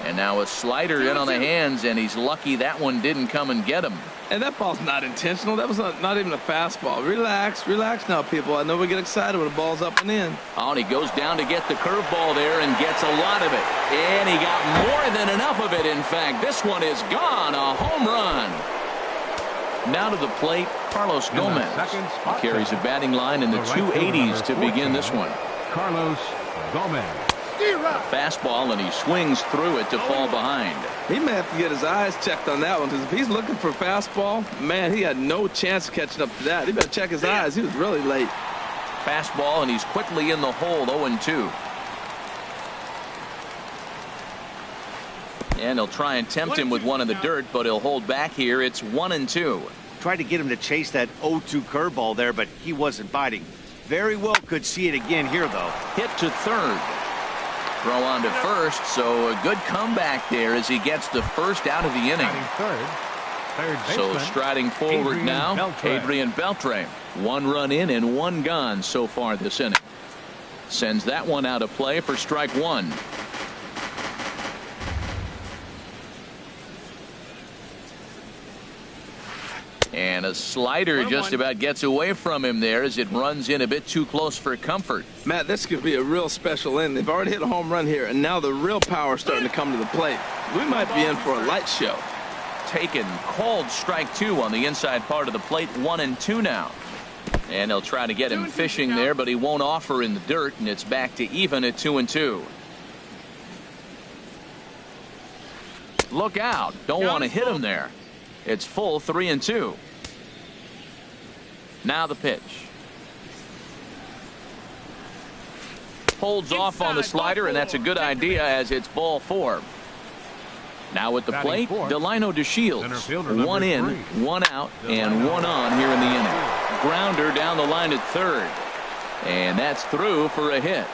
Speaker 1: And now a slider in on the hands, and he's lucky that one didn't come and get him.
Speaker 3: And that ball's not intentional. That was not even a fastball. Relax now, people. I know we get excited when the ball's up and in.
Speaker 1: Oh, and he goes down to get the curveball there and gets a lot of it. And he got more than enough of it, in fact. This one is gone, a home run. Now to the plate, Carlos Gomez. He carries a batting line in the 280s to begin this one.
Speaker 2: Carlos Gomez.
Speaker 1: Fastball, and he swings through it to fall behind.
Speaker 3: He may have to get his eyes checked on that one, because if he's looking for a fastball, man, he had no chance of catching up to that. He better check his eyes. He was really late.
Speaker 1: Fastball, and he's quickly in the hole, 0-2. And he'll try and tempt him with one in the dirt, but he'll hold back here. It's 1-2.
Speaker 4: Tried to get him to chase that 0-2 curveball there, but he wasn't biting. Very well could see it again here, though.
Speaker 1: Hit to third. Throw on to first, so a good comeback there as he gets the first out of the inning. So striding forward now, Adrian Beltre. 1 run in and 1 gone so far this inning. Sends that one out of play for strike 1. And a slider just about gets away from him there as it runs in a bit too close for comfort.
Speaker 3: Matt, this could be a real special inning. They've already hit a home run here, and now the real power is starting to come to the plate. We might be in for a light show.
Speaker 1: Taken, called strike 2 on the inside part of the plate, 1-2 now. And they'll try to get him fishing there, but he won't offer in the dirt, and it's back to even at 2-2. Look out. Don't want to hit him there. It's full 3-2. Now the pitch. Holds off on the slider, and that's a good idea as it's ball 4. Now at the plate, Delino DeShields. 1 in, 1 out, and 1 on here in the inning. Grounder down the line at third. And that's through for a hit.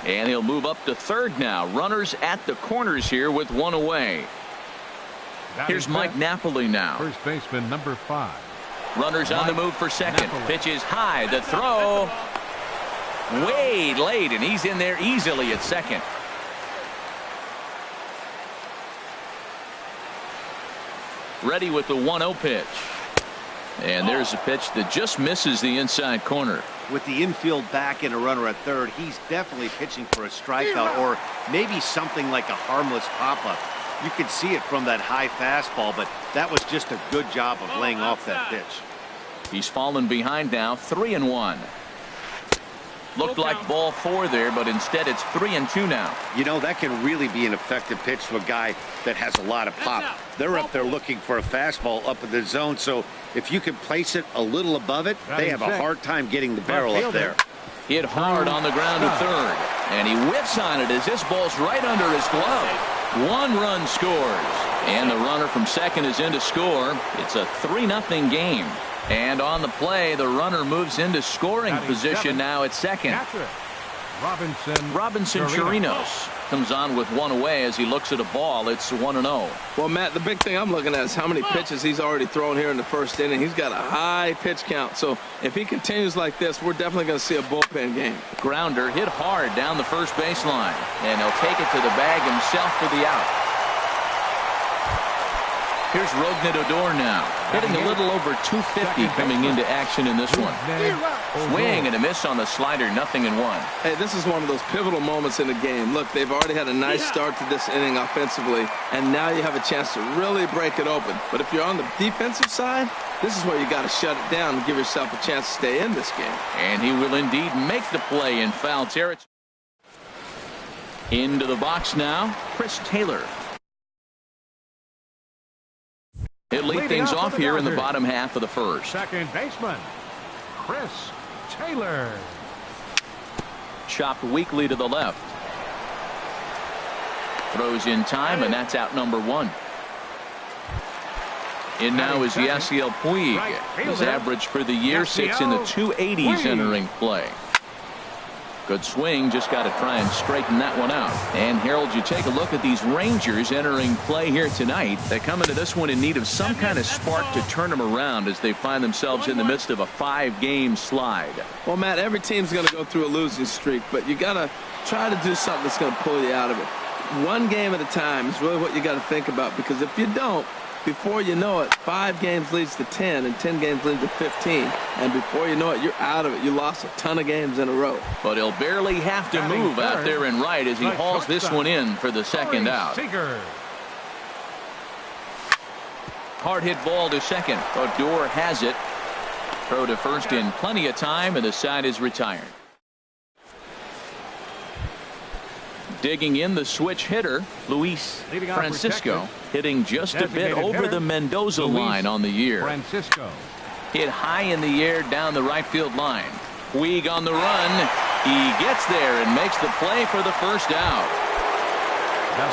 Speaker 1: And he'll move up to third now. Runners at the corners here with 1 away. Here's Mike Napoli now.
Speaker 2: First baseman number 5.
Speaker 1: Runners on the move for second. Pitch is high. The throw way late, and he's in there easily at second. Ready with the 1-0 pitch. And there's a pitch that just misses the inside corner.
Speaker 4: With the infield back and a runner at third, he's definitely pitching for a strikeout or maybe something like a harmless pop-up. You could see it from that high fastball, but that was just a good job of laying off that pitch.
Speaker 1: He's fallen behind now, 3-1. Looked like ball 4 there, but instead it's 3-2 now.
Speaker 4: You know, that can really be an effective pitch to a guy that has a lot of pop. They're up there looking for a fastball up in the zone, so if you can place it a little above it, they have a hard time getting the barrel up there.
Speaker 1: Hit hard on the ground to third, and he whips on it as this ball's right under his glove. 1 run scores, and the runner from second is in to score. It's a 3-0 game. And on the play, the runner moves into scoring position now at second. Robinson Chirinos comes on with 1 away as he looks at a ball. It's 1-0.
Speaker 3: Well, Matt, the big thing I'm looking at is how many pitches he's already thrown here in the first inning. He's got a high pitch count. So if he continues like this, we're definitely going to see a bullpen game.
Speaker 1: Grounder hit hard down the first baseline, and he'll take it to the bag himself for the out. Here's Rognedodor now, hitting a little over 250 coming into action in this one. Swing and a miss on the slider, 0-1.
Speaker 3: Hey, this is one of those pivotal moments in the game. Look, they've already had a nice start to this inning offensively, and now you have a chance to really break it open. But if you're on the defensive side, this is where you got to shut it down and give yourself a chance to stay in this game.
Speaker 1: And he will indeed make the play in foul territory. Into the box now, Chris Taylor. He'll lead things off here in the bottom half of the first.
Speaker 2: Second baseman, Chris Taylor.
Speaker 1: Chopped weakly to the left. Throws in time, and that's out number 1. In now is Yasiel Puig. His average for the year sits in the 280s entering play. Good swing, just got to try and straighten that one out. And Harold, you take a look at these Rangers entering play here tonight. They come into this one in need of some kind of spark to turn them around as they find themselves in the midst of a 5-game slide.
Speaker 3: Well, Matt, every team's going to go through a losing streak, but you got to try to do something that's going to pull you out of it. One game at a time is really what you got to think about, because if you don't, before you know it, 5 games leads to 10, and 10 games lead to 15. And before you know it, you're out of it. You lost a ton of games in a row.
Speaker 1: But he'll barely have to move out there in right as he hauls this one in for the second out. Hard hit ball to second. Odor has it. Throw to first in plenty of time, and the side is retired. Digging in the switch hitter, Luis Francisco, hitting just a bit over the Mendoza line on the year.
Speaker 2: Francisco.
Speaker 1: Hit high in the air down the right field line. Puig on the run. He gets there and makes the play for the first out.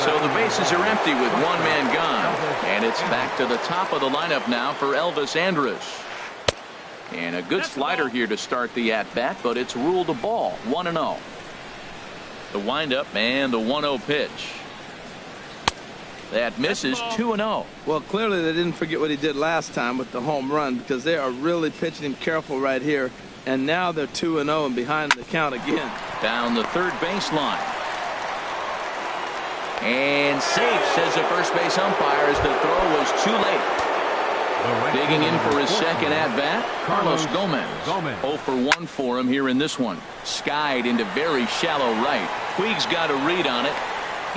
Speaker 1: So the bases are empty with one man gone. And it's back to the top of the lineup now for Elvis Andrus. And a good slider here to start the at-bat, but it's ruled a ball, 1-0. The windup and the 1-0 pitch. That misses, 2-0.
Speaker 3: Well, clearly they didn't forget what he did last time with the home run, because they are really pitching him careful right here. And now they're 2-0 and behind the count again.
Speaker 1: Down the third baseline. And safe, says the first base umpire, as the throw was too late. Digging in for his second at-bat, Carlos Gomez. 0 for 1 for him here in this one. Skied into very shallow right. Puig's got a read on it.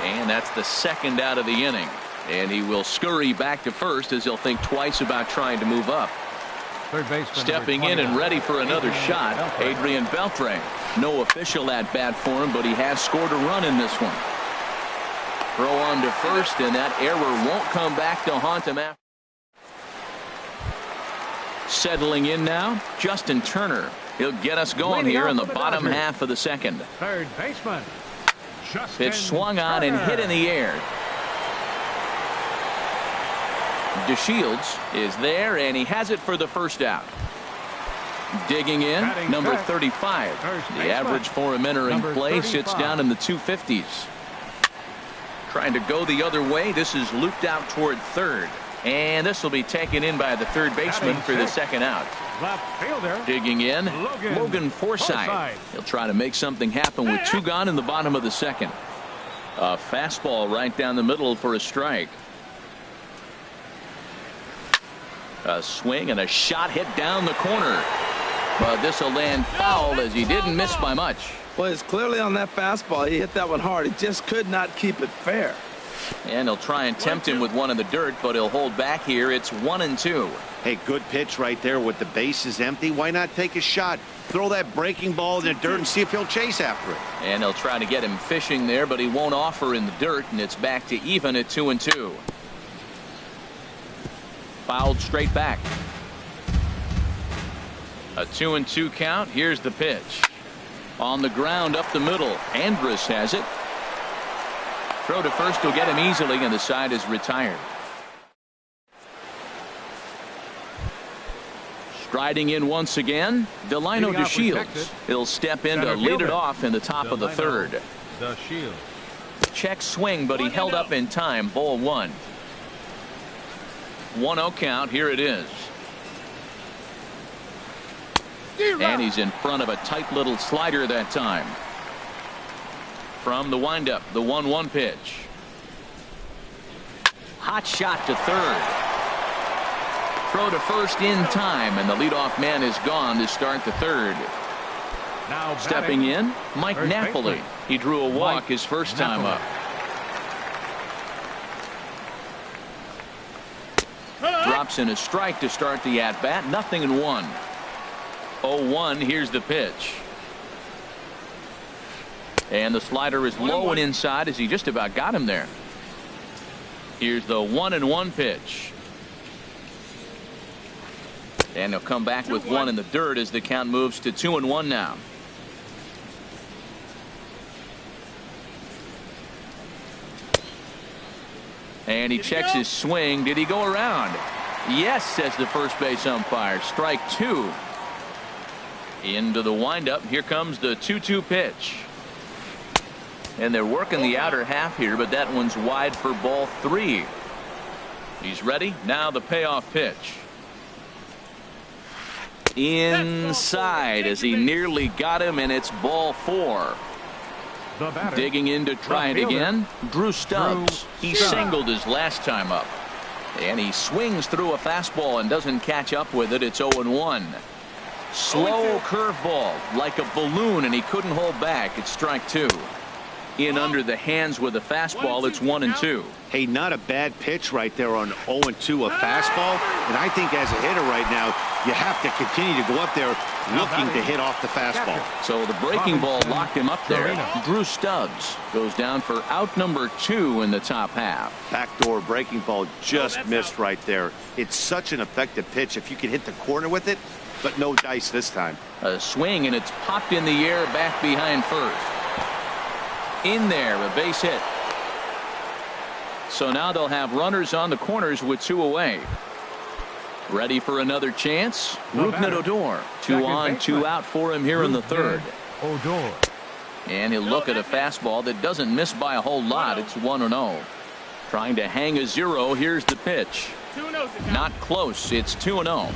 Speaker 1: And that's the second out of the inning. And he will scurry back to first as he'll think twice about trying to move up. Stepping in and ready for another shot, Adrian Beltre. No official at-bat for him, but he has scored a run in this one. Throw on to first, and that error won't come back to haunt him after. Settling in now, Justin Turner. He'll get us going here in the bottom half of the second.
Speaker 2: Third baseman.
Speaker 1: Pitch swung on and hit in the air. DeShields is there, and he has it for the first out. Digging in, number 35. The average for him entering play sits down in the 250s. Trying to go the other way. This is looped out toward third. And this will be taken in by the third baseman for the second out.
Speaker 2: Left fielder.
Speaker 1: Digging in, Logan Forsythe. He'll try to make something happen with 2 gone in the bottom of the second. A fastball right down the middle for a strike. A swing and a shot hit down the corner. But this will land foul as he didn't miss by much.
Speaker 3: Well, it's clearly on that fastball. He hit that one hard. He just could not keep it fair.
Speaker 1: And he'll try and tempt him with one in the dirt, but he'll hold back here. It's 1-2.
Speaker 4: Hey, good pitch right there with the bases empty. Why not take a shot? Throw that breaking ball in the dirt and see if he'll chase after it.
Speaker 1: And they'll try to get him fishing there, but he won't offer in the dirt, and it's back to even at 2-2. Fouled straight back. A 2-2 count. Here's the pitch. On the ground up the middle. Andrus has it. Throw to first will get him easily, and the side is retired. Striding in once again, Delino DeShields. He'll step in to lead it off in the top of the third. Check swing, but he held up in time. Ball 1. 1-0 count. Here it is. And he's in front of a tight little slider that time. From the windup, the 1-1 pitch. Hot shot to third. throw to first in time, and the leadoff man is gone to start the third.
Speaker 2: Now
Speaker 1: Stepping in, Mike
Speaker 2: First
Speaker 1: Napoli.
Speaker 2: baseman.
Speaker 1: He drew a walk
Speaker 2: Mike
Speaker 1: his first time
Speaker 2: Napoli.
Speaker 1: up. Drops in a strike to start the at-bat. 0-1. 0-1. Here's the pitch. And the slider is low and inside as he just about got him there. Here's the 1-1 pitch. And he'll come back with one in the dirt as the count moves to 2-1 now. And he checks his swing. Did he go around? Yes, says the first base umpire. Strike two. Into the windup. Here comes the 2-2 pitch. And they're working the outer half here, but that one's wide for ball three. He's ready. Now the payoff pitch. Inside as he nearly got him, and it's ball four.
Speaker 2: The batter,
Speaker 1: Digging in to try it again. Drew Stubbs. He singled his last time up. And he swings through a fastball and doesn't catch up with it. It's 0-1. Slow curveball like a balloon, and he couldn't hold back. It's strike two. In under the hands with a fastball. It's 1-2.
Speaker 4: Hey, not a bad pitch right there on 0-2, a fastball. And I think as a hitter right now, you have to continue to go up there looking to hit off the fastball.
Speaker 1: So the breaking ball locked him up there. Drew Stubbs goes down for out number 2 in the top half.
Speaker 4: Backdoor breaking ball just missed right there. It's such an effective pitch if you can hit the corner with it, but no dice this time.
Speaker 1: A swing, and it's popped in the air back behind first. In there, a base hit. So now they'll have runners on the corners with 2 away. Ready for another chance? Rougned Odor. 2 on, 2 out for him here in the third.
Speaker 2: Odor.
Speaker 1: And he'll look at a fastball that doesn't miss by a whole lot. It's 1-0. Trying to hang a 0. Here's the pitch. Not close. It's 2-0.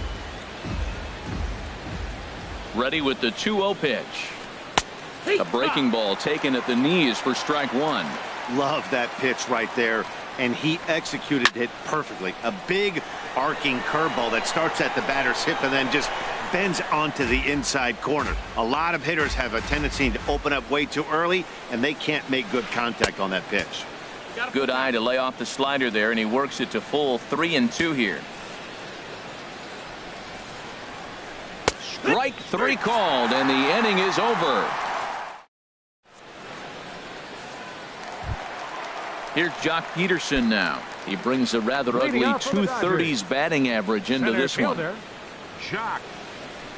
Speaker 1: Ready with the 2-0 pitch. A breaking ball taken at the knees for strike one.
Speaker 4: Love that pitch right there, and he executed it perfectly. A big arcing curveball that starts at the batter's hip and then just bends onto the inside corner. A lot of hitters have a tendency to open up way too early, and they can't make good contact on that pitch.
Speaker 1: Good eye to lay off the slider there, and he works it to full 3-2 here. Strike 3 called, and the inning is over. Here's Jock Peterson now. He brings a rather ugly 230s batting average into this one.
Speaker 2: Jock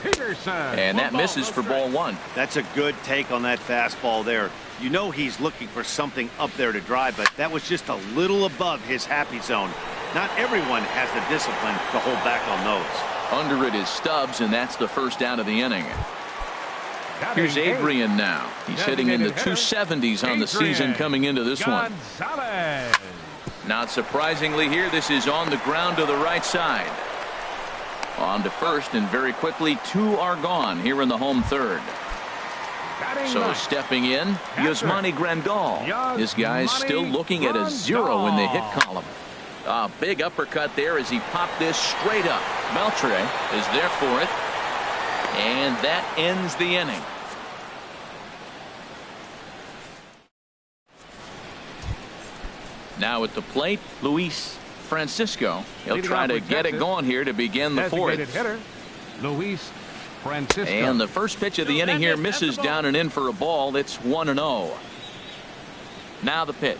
Speaker 2: Peterson.
Speaker 1: And that misses for ball one.
Speaker 4: That's a good take on that fastball there. You know he's looking for something up there to drive, but that was just a little above his happy zone. Not everyone has the discipline to hold back on those.
Speaker 1: Under it is Stubbs, and that's the first out of the inning. Here's Adrian now. He's hitting in the 270s on the season coming into this one. Not surprisingly here, this is on the ground to the right side. On to first, and very quickly 2 are gone here in the home third. So stepping in, Yasmani Grandal. This guy's still looking at a 0 in the hit column. A big uppercut there as he popped this straight up. Beltre is there for it. And that ends the inning. Now at the plate, Luis Francisco. He'll try to get it going here to begin the fourth.
Speaker 2: Hitter, Luis Francisco.
Speaker 1: And the first pitch of the inning here misses down and in for a ball. It's 1-0. Now the pitch.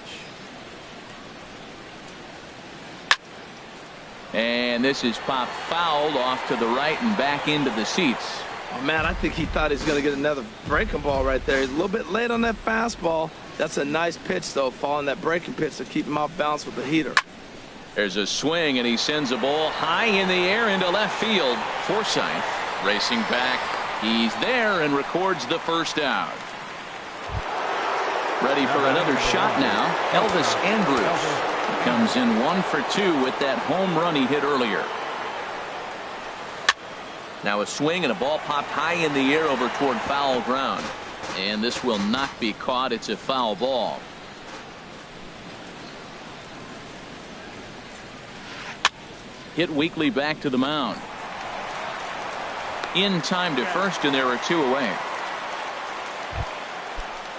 Speaker 1: And this is popped fouled off to the right and back into the seats.
Speaker 3: Oh, man, I think he thought he was going to get another breaking ball right there. He's a little bit late on that fastball. That's a nice pitch, though, following that breaking pitch to keep him off balance with the heater.
Speaker 1: There's a swing, and he sends a ball high in the air into left field. Forsythe racing back. He's there and records the first out. Ready for another shot now, Elvis Andrus. He comes in 1 for 2 with that home run he hit earlier. Now a swing and a ball popped high in the air over toward foul ground. And this will not be caught. It's a foul ball. hit weekly back to the mound. In time to first, and there are 2 away.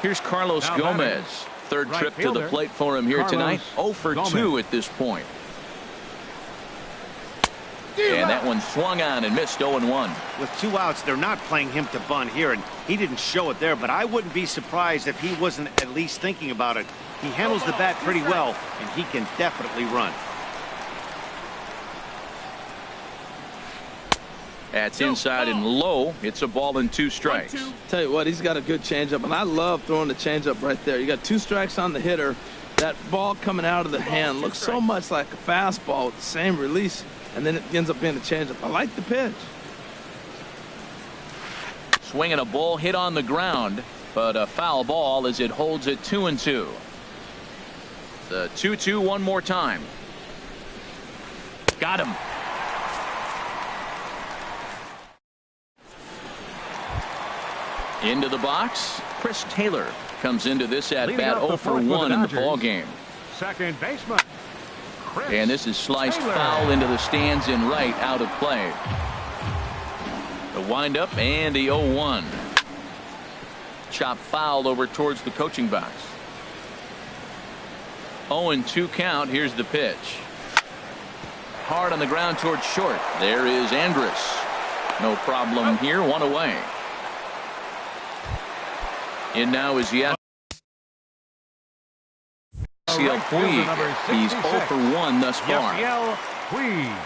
Speaker 1: Here's Carlos Gomez. Third trip to the plate for him here tonight. 0 for 2 at this point. And that one swung on and missed 0-1.
Speaker 4: With 2 outs, they're not playing him to bunt here, and he didn't show it there, but I wouldn't be surprised if he wasn't at least thinking about it. He handles the bat pretty well, and he can definitely run.
Speaker 1: That's inside and low. It's a ball and 2 strikes.
Speaker 3: Tell you what, he's got a good changeup, and I love throwing the changeup right there. You got 2 strikes on the hitter. That ball coming out of the hand looks so much like a fastball with the same release, and then it ends up being a changeup. I like the pitch.
Speaker 1: Swinging a ball hit on the ground, but a foul ball as it holds it 2-2. The 2-2 one more time. Got him. Into the box, Chris Taylor comes into this at bat 0 for 1 in the ball game.
Speaker 2: Second baseman.
Speaker 1: And this is sliced foul into the stands in right, out of play. The windup and the 0-1. Chop foul over towards the coaching box. 0-2 count. Here's the pitch. Hard on the ground towards short. There is Andrus. No problem here. 1 away. In now is Yasiel Puig. He's 0 for 1 thus far.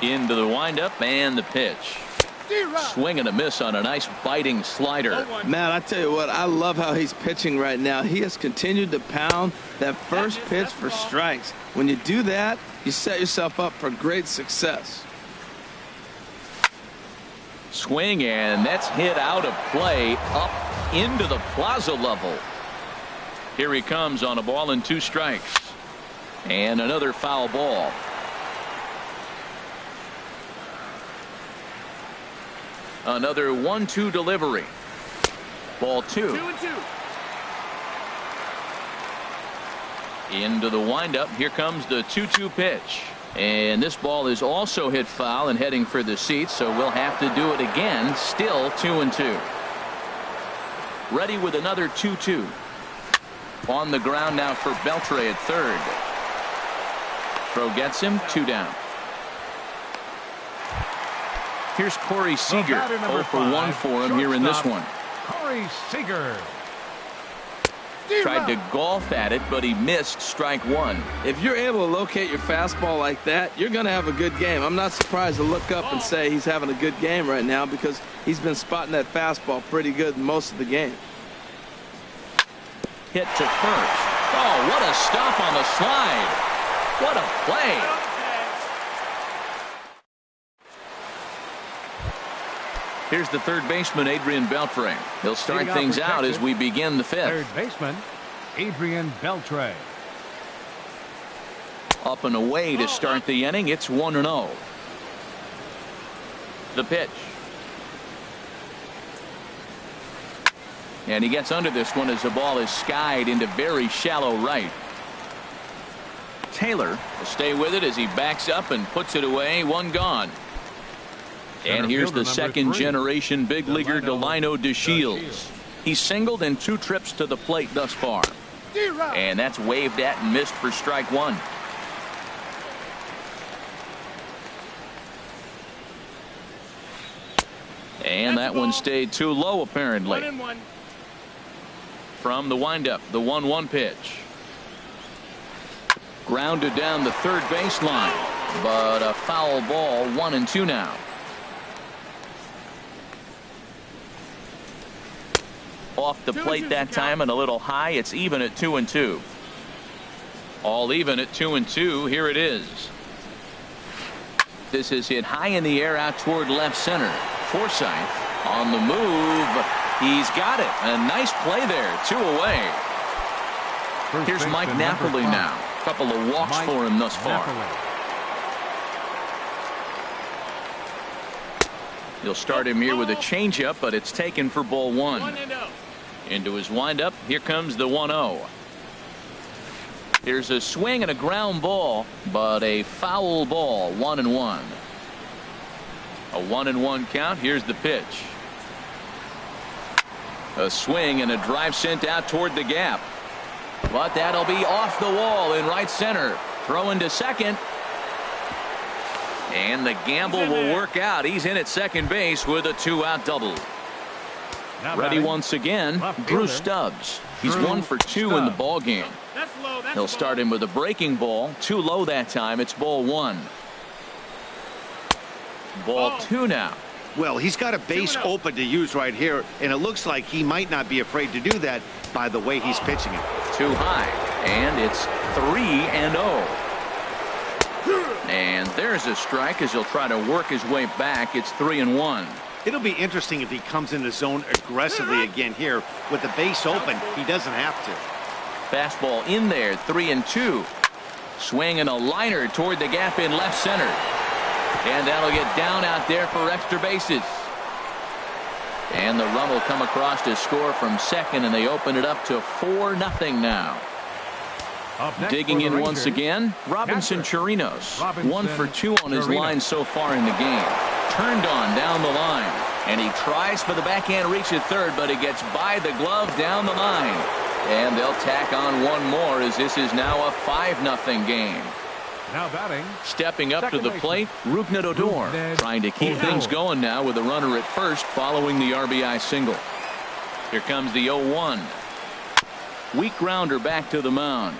Speaker 1: Into the windup and the pitch. Swing and a miss on a nice biting slider.
Speaker 3: Man, I tell you what, I love how he's pitching right now. He has continued to pound that first pitch for strikes. When you do that, you set yourself up for great success.
Speaker 1: Swing, and that's hit out of play up into the plaza level. Here he comes on a ball and 2 strikes. And another foul ball. Another 1-2 delivery. Ball 2.
Speaker 4: 2-2.
Speaker 1: Into the windup. Here comes the 2-2 pitch. And this ball is also hit foul and heading for the seats, so we'll have to do it again. Still 2-2. Ready with another 2-2. On the ground now for Beltre at third. Throw gets him. 2 down. Here's Corey Seager. 0 for 1 for him here in this one.
Speaker 2: Corey Seager.
Speaker 1: Tried to golf at it, but he missed strike 1.
Speaker 3: If you're able to locate your fastball like that, you're going to have a good game. I'm not surprised to look up and say he's having a good game right now because he's been spotting that fastball pretty good most of the game.
Speaker 1: Hit to first. Oh, what a stop on the slide. What a play. Here's the third baseman, Adrian Beltre. He'll start things out as we begin the 5th.
Speaker 2: Third baseman, Adrian Beltre.
Speaker 1: Up and away to start the inning. It's 1-0. The pitch. And he gets under this one as the ball is skied into very shallow right. Taylor will stay with it as he backs up and puts it away. 1 gone. And here's the second generation big leaguer Delino DeShields. He's singled in 2 trips to the plate thus far. And that's waved at and missed for strike 1. And that one stayed too low apparently. From the windup, the 1-1 pitch. Grounded down the third baseline, but a foul ball. 1-2 now. Off the plate that time and a little high. It's even at 2-2. All even at 2-2. Here it is. This is hit high in the air out toward left center. Forsythe on the move. He's got it. A nice play there. 2 away. Here's Mike Napoli now. A couple of walks for him thus far. You'll start him here with a changeup, but it's taken for ball 1. Into his windup. Here comes the 1-0. Here's a swing and a ground ball, but a foul ball. 1-1. A 1-1 count. Here's the pitch. A swing and a drive sent out toward the gap. But that'll be off the wall in right center. Throw into second. And the gamble will work out. He's in at second base with a 2-out double. Ready once again, Drew Stubbs. He's 1 for 2 in the ball game. He'll start him with a breaking ball. Too low that time. It's ball 1. Ball 2 now.
Speaker 4: Well, he's got a base open to use right here, and it looks like he might not be afraid to do that by the way he's pitching it.
Speaker 1: Too high, and it's 3-0. And there's a strike as he'll try to work his way back. It's 3-1.
Speaker 4: It'll be interesting if he comes in the zone aggressively again here. With the base open, he doesn't have to.
Speaker 1: Fastball in there, 3-2. Swing and a liner toward the gap in left center. And that'll get down out there for extra bases. And the run will come across to score from second, and they open it up to 4-0 now. Digging in once again, Robinson Chirinos. 1 for 2 on his line so far in the game. Turned on down the line. And he tries for the backhand reach at third, but it gets by the glove down the line. And they'll tack on one more as this is now a 5-0 game.
Speaker 2: Now batting.
Speaker 1: Stepping up to the plate, Rougned Odor, trying to keep things going now with a runner at first following the RBI single. Here comes the 0-1. Weak grounder back to the mound.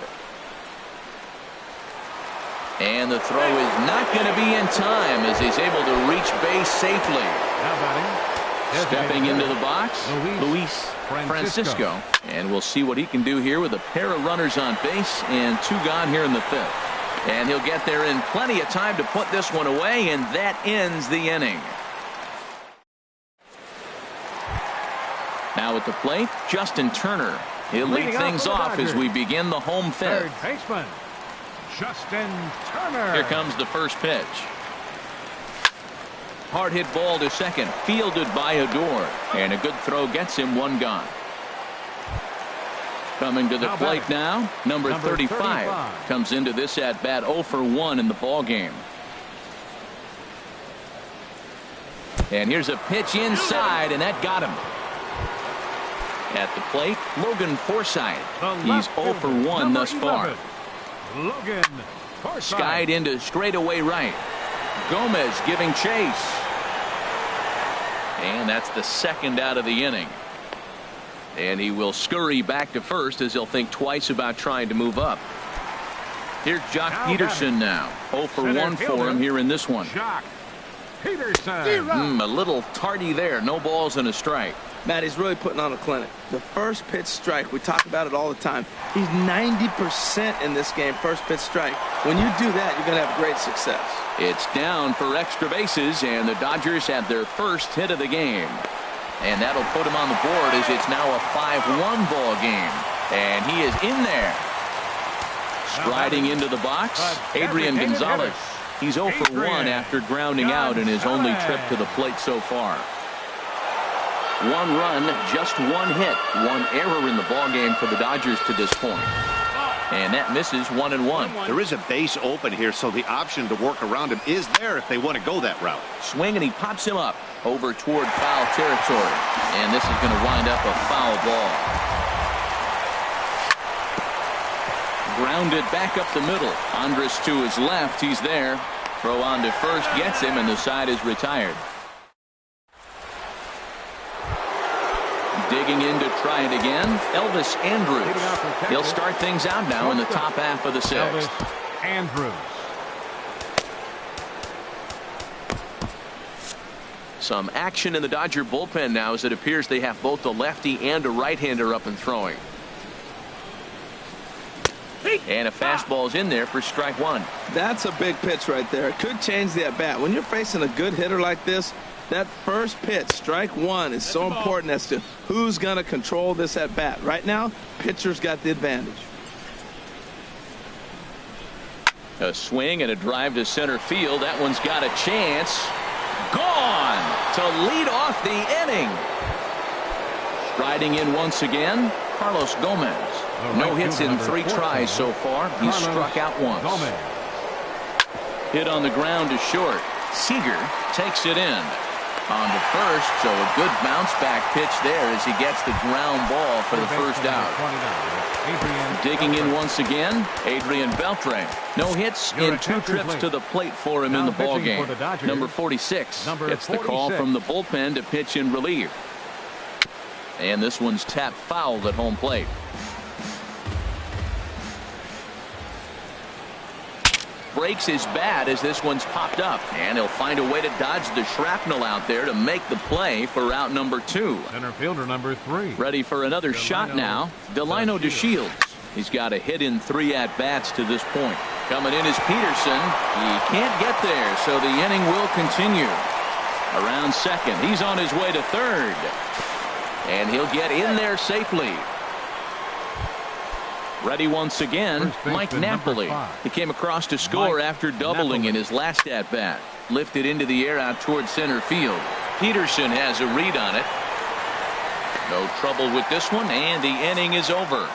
Speaker 1: And the throw is not going to be in time as he's able to reach base safely.
Speaker 2: Now batting.
Speaker 1: Stepping into the box, Luis Francisco. And we'll see what he can do here with a pair of runners on base and 2 gone here in the 5th. And he'll get there in plenty of time to put this one away, and that ends the inning. Now at the plate, Justin Turner. He'll lead things off as we begin the home 5th.
Speaker 2: Third baseman, Justin Turner.
Speaker 1: Here comes the first pitch. Hard hit ball to second, fielded by Odor. And a good throw gets him 1 gone. Coming to the plate now, number 35 comes into this at bat 0 for 1 in the ball game. And here's a pitch inside, and that got him. At the plate, Logan Forsythe. He's 0 for 1 thus far.
Speaker 2: Logan Forsythe.
Speaker 1: Skied into straightaway right. Gomez giving chase. And that's the second out of the inning. And he will scurry back to first as he'll think twice about trying to move up. Here's Jock Peterson now. 0 for 1 for him here in this one.
Speaker 2: Jock Peterson.
Speaker 1: A little tardy there. No balls and a strike.
Speaker 3: Matt, he's really putting on a clinic. The first pitch strike, we talk about it all the time. He's 90% in this game, first pitch strike. When you do that, you're going to have great success.
Speaker 1: It's down for extra bases, and the Dodgers have their first hit of the game. And that'll put him on the board as it's now a 5-1 ball game. And he is in there. Striding into the box, Adrian Gonzalez. He's 0 for 1 after grounding out in his only trip to the plate so far. 1 run, just 1 hit, 1 error in the ball game for the Dodgers to this point. And that misses 1-1.
Speaker 4: There is a base open here, so the option to work around him is there if they want to go that route.
Speaker 1: Swing, and he pops him up over toward foul territory. And this is going to wind up a foul ball. Grounded back up the middle. Andres to his left. He's there. Throw on to first gets him, and the side is retired. Digging in to try it again, Elvis Andrus. He'll start things out now in the top half of the 6th.
Speaker 2: Elvis Andrus.
Speaker 1: Some action in the Dodger bullpen now as it appears they have both a lefty and a right-hander up and throwing. And a fastball's in there for strike 1.
Speaker 3: That's a big pitch right there. It could change the at-bat. When you're facing a good hitter like this, that first pitch, strike 1, is so important as to who's going to control this at-bat. Right now, pitcher's got the advantage.
Speaker 1: A swing and a drive to center field. That one's got a chance. Gone to lead off the inning. Striding in once again, Carlos Gomez. No hits in 3 tries so far. He's struck out once. Hit on the ground to short. Seager takes it in on the first, so a good bounce back pitch there as he gets the ground ball for the first out. Digging in once again, Adrian Beltre. No hits in 2 trips to the plate for him in the ballgame. Number 46 gets the call from the bullpen to pitch in relief. And this one's tapped foul at home plate. Breaks his bat as this one's popped up, and he'll find a way to dodge the shrapnel out there to make the play for out number 2.
Speaker 2: Center fielder number 3.
Speaker 1: Ready for another shot now. Delino DeShields. He's got a hit in 3 at-bats to this point. Coming in is Peterson. He can't get there, so the inning will continue. Around second, he's on his way to third, and he'll get in there safely. Ready once again, Mike Napoli. He came across to score after doubling in his last at-bat. Lifted into the air out towards center field. Peterson has a read on it. No trouble with this one, and the inning is over.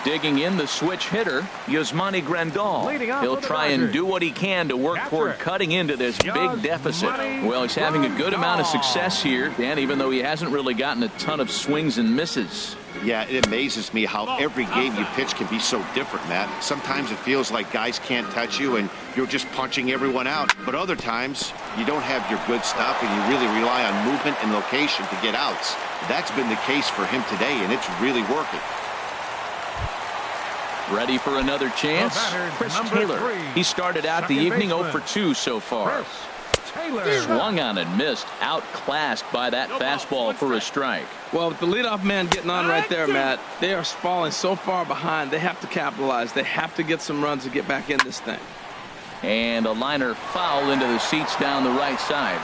Speaker 1: Digging in, the switch hitter, Yasmani Grandal. He'll try and do what he can to work toward cutting into this big deficit. Well, he's having a good amount of success here, Dan, even though he hasn't really gotten a ton of swings and misses.
Speaker 4: Yeah, it amazes me how every game you pitch can be so different, Matt. Sometimes it feels like guys can't touch you and you're just punching everyone out. But other times, you don't have your good stuff and you really rely on movement and location to get outs. That's been the case for him today, and it's really working.
Speaker 1: Ready for another chance? Chris Taylor. He started out the evening 0 for 2 so far. Swung on and missed. Outclassed by that fastball for a strike.
Speaker 3: Well, with the leadoff man getting on right there, Matt, they are falling so far behind. They have to capitalize. They have to get some runs to get back in this thing.
Speaker 1: And a liner foul into the seats down the right side.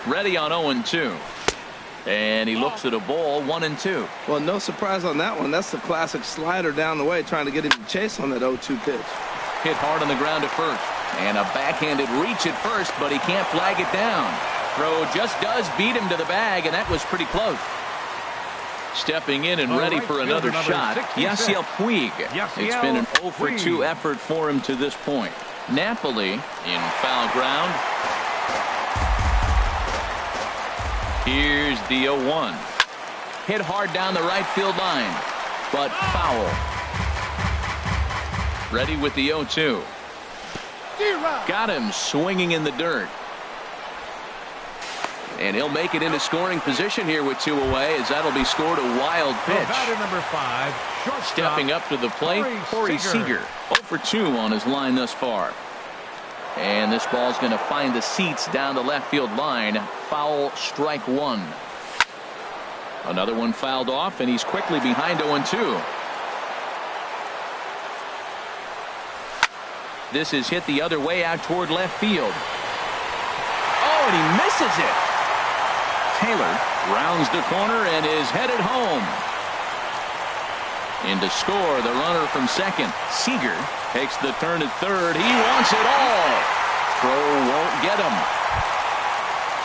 Speaker 1: Ready on 0-2. And he looks at a ball, 1-2.
Speaker 3: Well, no surprise on that one. That's the classic slider down the way, trying to get him to chase on that 0-2 pitch.
Speaker 1: Hit hard on the ground at first. And a backhanded reach at first, but he can't flag it down. Throw just does beat him to the bag, and that was pretty close. Stepping in and ready for another shot, Yasiel Puig. It's been an 0 for 2 effort for him to this point. Napoli in foul ground. Here's the 0-1. Hit hard down the right field line, but foul. Ready with the 0-2. Got him swinging in the dirt. And he'll make it into scoring position here with 2 away, as that'll be scored a wild pitch.
Speaker 2: Number 5,
Speaker 1: stepping up to the plate, Corey Seager. 0 for 2 on his line thus far. And this ball's going to find the seats down the left field line. Foul, strike 1. Another one fouled off, and he's quickly behind 0-2. This is hit the other way out toward left field. Oh, and he misses it. Taylor rounds the corner and is headed home. In to score, the runner from second. Seager takes the turn at third. He wants it all. Throw won't get him.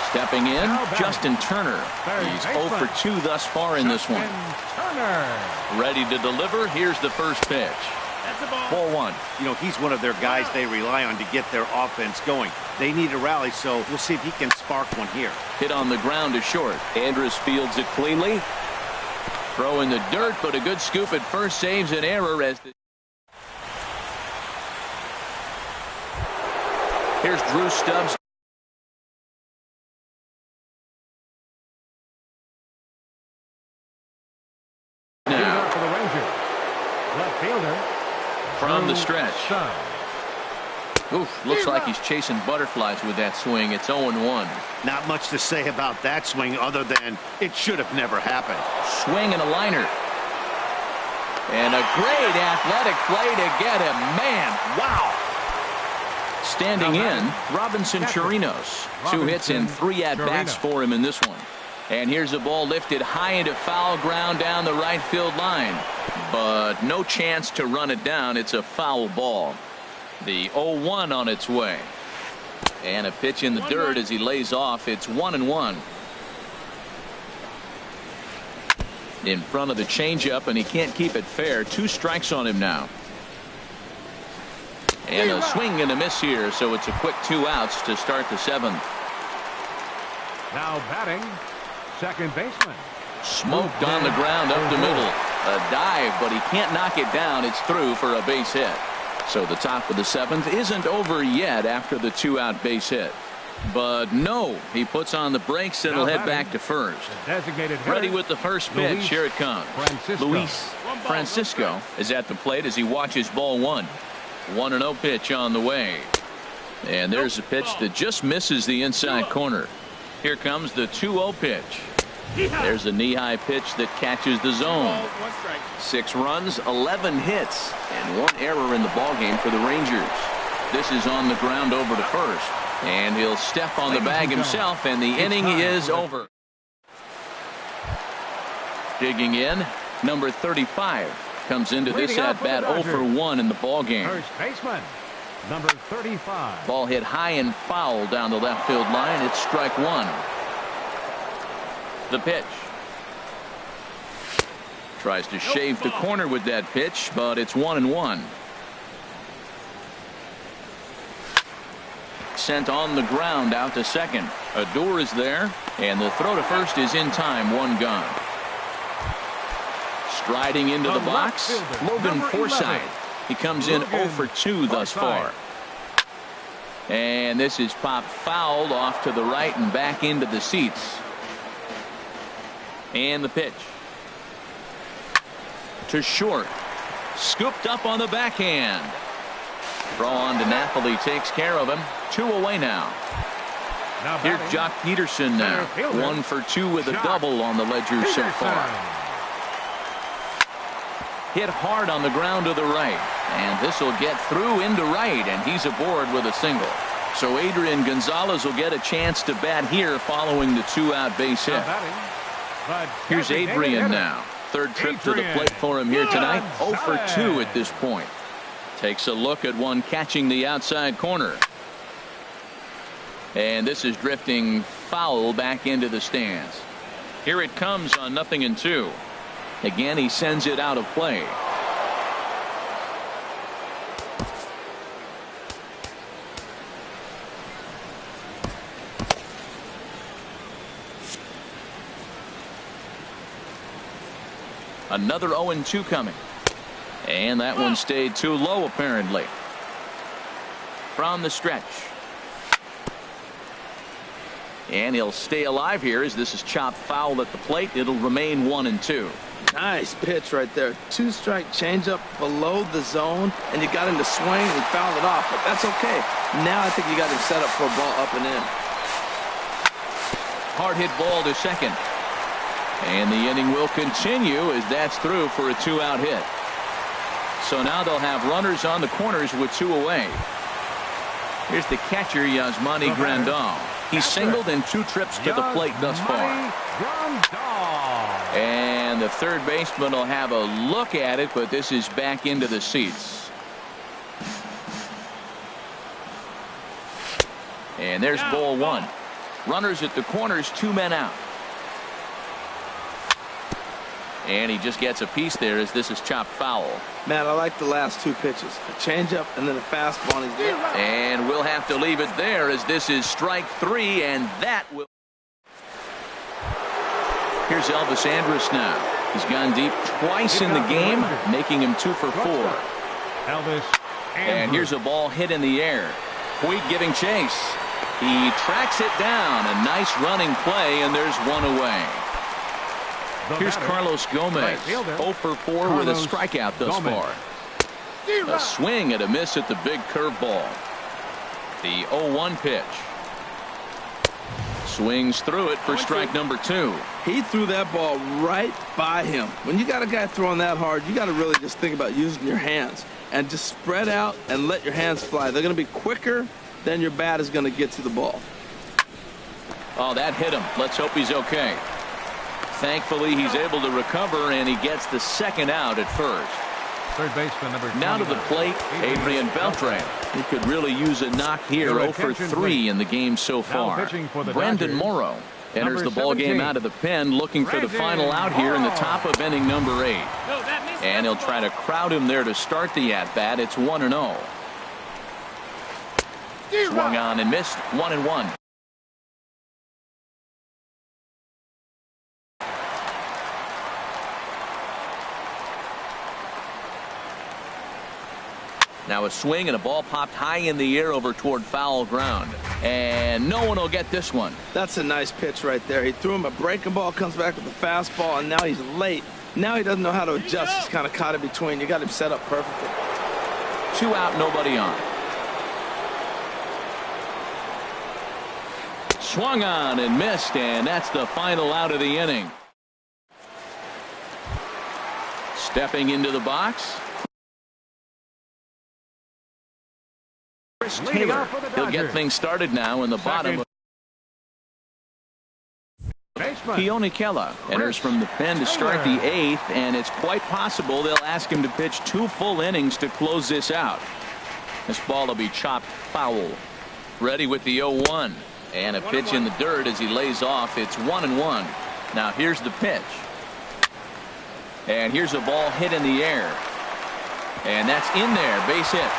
Speaker 1: Stepping in, Justin Turner. He's 0 for 2 thus far in this one. Ready to deliver. Here's the first pitch. Ball 1.
Speaker 4: You know, he's one of their guys they rely on to get their offense going. They need a rally, so we'll see if he can spark one here.
Speaker 1: Hit on the ground to short. Andrus fields it cleanly. Throw in the dirt, but a good scoop at first saves an error as the... Here's Drew Stubbs. Now
Speaker 2: for the Rangers, left fielder
Speaker 1: from the stretch. Oof, looks like he's chasing butterflies with that swing. It's 0-1.
Speaker 4: Not much to say about that swing other than it should have never happened.
Speaker 1: Swing and a liner. And a great athletic play to get him. Man, wow. Standing in, Robinson Chirinos. 2 hits and 3 at-bats for him in this one. And here's a ball lifted high into foul ground down the right field line. But no chance to run it down. It's a foul ball. The 0-1 on its way. And a pitch in the dirt as he lays off. It's 1-1. In front of the changeup, and he can't keep it fair. 2 strikes on him now. And a swing and a miss here, so it's a quick 2 outs to start the 7th.
Speaker 2: Now batting, second baseman.
Speaker 1: Smoked on the ground up the middle. A dive, but he can't knock it down. It's through for a base hit. So the top of the 7th isn't over yet after the 2-out base hit. But no, he puts on the brakes and will head back to first. Ready with the first pitch. Here it comes. Luis Francisco is at the plate as he watches ball 1. 1-0 pitch on the way. And there's a pitch that just misses the inside corner. Here comes the 2-0 pitch. There's a knee-high pitch that catches the zone. 6 runs, 11 hits, and 1 error in the ballgame for the Rangers. This is on the ground over to first. And he'll step on the bag himself, and the inning is over. Digging in, number 35 comes into this at-bat 0 for 1 in the ballgame.
Speaker 2: First baseman, number 35.
Speaker 1: Ball hit high and foul down the left field line. It's strike 1. The pitch. Tries to shave the corner with that pitch, but it's 1-1. Sent on the ground out to second. Odor is there, and the throw to first is in time. 1 gone. Striding into the box, Logan Forsythe. He comes in 0 for 2 thus far. And this is popped fouled off to the right and back into the seats. And the pitch. To short. Scooped up on the backhand. Throw on to Napoli takes care of him. 2 away now. Here's Jock Peterson now. 1 for 2 with a double on the ledger so far. Hit hard on the ground to the right. And this will get through into right, and he's aboard with a single. So Adrian Gonzalez will get a chance to bat here following the 2-out base hit. Here's Adrian now. 3rd trip to the plate for him here tonight. 0 for 2 at this point. Takes a look at one catching the outside corner. And this is drifting foul back into the stands. Here it comes on 0-2. Again, he sends it out of play. Another 0-2 coming. And that one stayed too low apparently. From the stretch. And he'll stay alive here as this is chopped foul at the plate. It'll remain 1-2.
Speaker 3: Nice pitch right there. 2-strike changeup below the zone, and you got him to swing and fouled it off, but that's okay. Now I think you got him set up for a ball up and in.
Speaker 1: Hard hit ball to second. And the inning will continue as that's through for a 2-out hit. So now they'll have runners on the corners with 2 away. Here's the catcher, Yasmani Grandal. He's singled in 2 trips to the plate thus far. And the 3rd baseman will have a look at it, but this is back into the seats. And there's ball 1. Runners at the corners, 2 men out. And he just gets a piece there as this is chopped foul.
Speaker 3: Man, I like the last 2 pitches. A changeup and then a fastball. And he's there.
Speaker 1: And we'll have to leave it there as this is strike 3, and that will. Here's Elvis Andrus now. He's gone deep twice in the game, making him 2 for 4.
Speaker 2: Elvis
Speaker 1: and here's a ball hit in the air. Puig giving chase. He tracks it down. A nice running play, and there's 1 away. Here's Carlos Gomez, 0 for 4 with a strikeout thus far. A swing and a miss at the big curveball. The 0-1 pitch. Swings through it for strike number 2.
Speaker 3: He threw that ball right by him. When you got a guy throwing that hard, you got to really just think about using your hands and just spread out and let your hands fly. They're going to be quicker than your bat is going to get to the ball.
Speaker 1: Oh, that hit him. Let's hope he's okay. Thankfully, he's able to recover, and he gets the 2nd out at first.
Speaker 2: 3rd baseman number 29.
Speaker 1: Now to the plate, Adrian Beltre. He could really use a knock here. 0 for 3 in the game so far. Brandon Morrow enters the ball game out of the pen, looking for the final out here in the top of inning number 8. And he'll try to crowd him there to start the at-bat. It's 1-0. Swung on and missed. 1-1. Now a swing and a ball popped high in the air over toward foul ground. And no one will get this one.
Speaker 3: That's a nice pitch right there. He threw him a breaking ball, comes back with a fastball, and now he's late. Now he doesn't know how to adjust. He's kind of caught in between. You got him set up perfectly.
Speaker 1: 2 out, nobody on. Swung on and missed, and that's the final out of the inning. Stepping into the box, Taylor. He'll get things started now in the bottom. Keone Kela enters from the pen to start the 8th, and it's quite possible they'll ask him to pitch 2 full innings to close this out. This ball will be chopped foul. Ready with the 0-1, and a pitch in the dirt as he lays off. It's 1-1. Now here's the pitch, and here's a ball hit in the air, and that's in there. Base hit.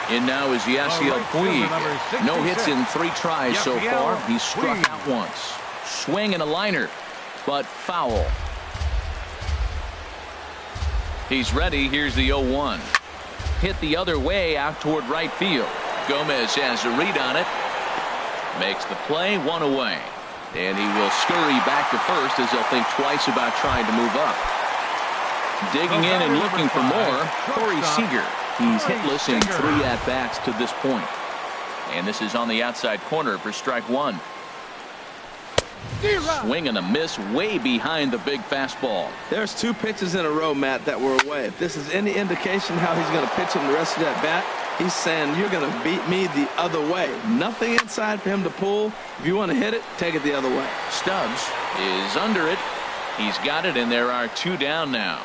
Speaker 1: In now is Yasiel Puig. No hits in 3 tries so far. He's struck out once. Swing and a liner, but foul. He's ready. Here's the 0-1. Hit the other way out toward right field. Gomez has a read on it. Makes the play, 1 away. And he will scurry back to first as he'll think twice about trying to move up. Digging in and looking for more, Corey Seager. He's hitless in 3 at-bats to this point. And this is on the outside corner for strike 1. Swing and a miss way behind the big fastball.
Speaker 3: There's 2 pitches in a row, Matt, that were away. If this is any indication how he's going to pitch him the rest of that bat, he's saying you're going to beat me the other way. Nothing inside for him to pull. If you want to hit it, take it the other way.
Speaker 1: Stubbs is under it. He's got it, and there are 2 down now.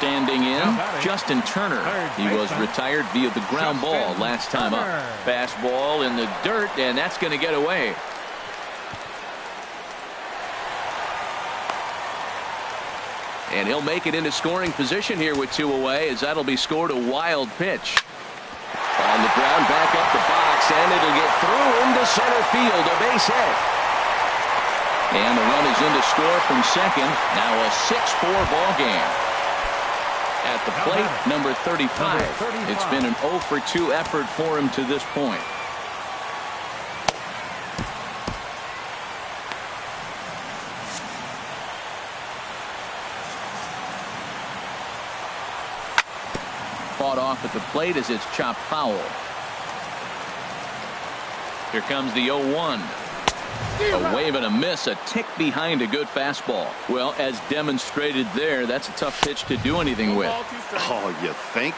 Speaker 1: Standing in, Justin Turner. He was retired via the ground ball last time up. Fastball in the dirt, and that's going to get away. And he'll make it into scoring position here with 2 away, as that'll be scored. A wild pitch. On the ground, back up the box, and it'll get through into center field. A base hit. And the run is in to score from second. Now a 6-4 ball game. At the plate, number 35. It's been an 0 for 2 effort for him to this point. Fought off at the plate as it's chopped foul. Here comes the 0-1. A wave and a miss, a tick behind a good fastball. Well, as demonstrated there, that's a tough pitch to do anything with.
Speaker 4: Oh, you think?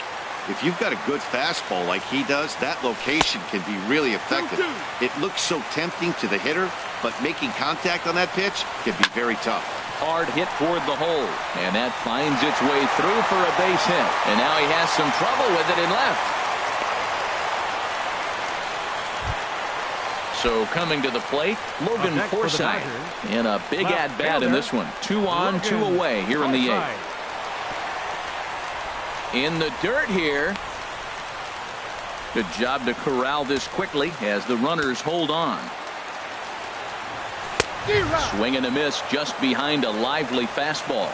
Speaker 4: If you've got a good fastball like he does, that location can be really effective. It looks so tempting to the hitter, but making contact on that pitch can be very tough.
Speaker 1: Hard hit toward the hole, and that finds its way through for a base hit. And now he has some trouble with it in left. So coming to the plate, Logan Forsythe in a big at-bat in this one. 2 on, 2 away here in the 8th. In the dirt here. Good job to corral this quickly as the runners hold on. Swing and a miss just behind a lively fastball.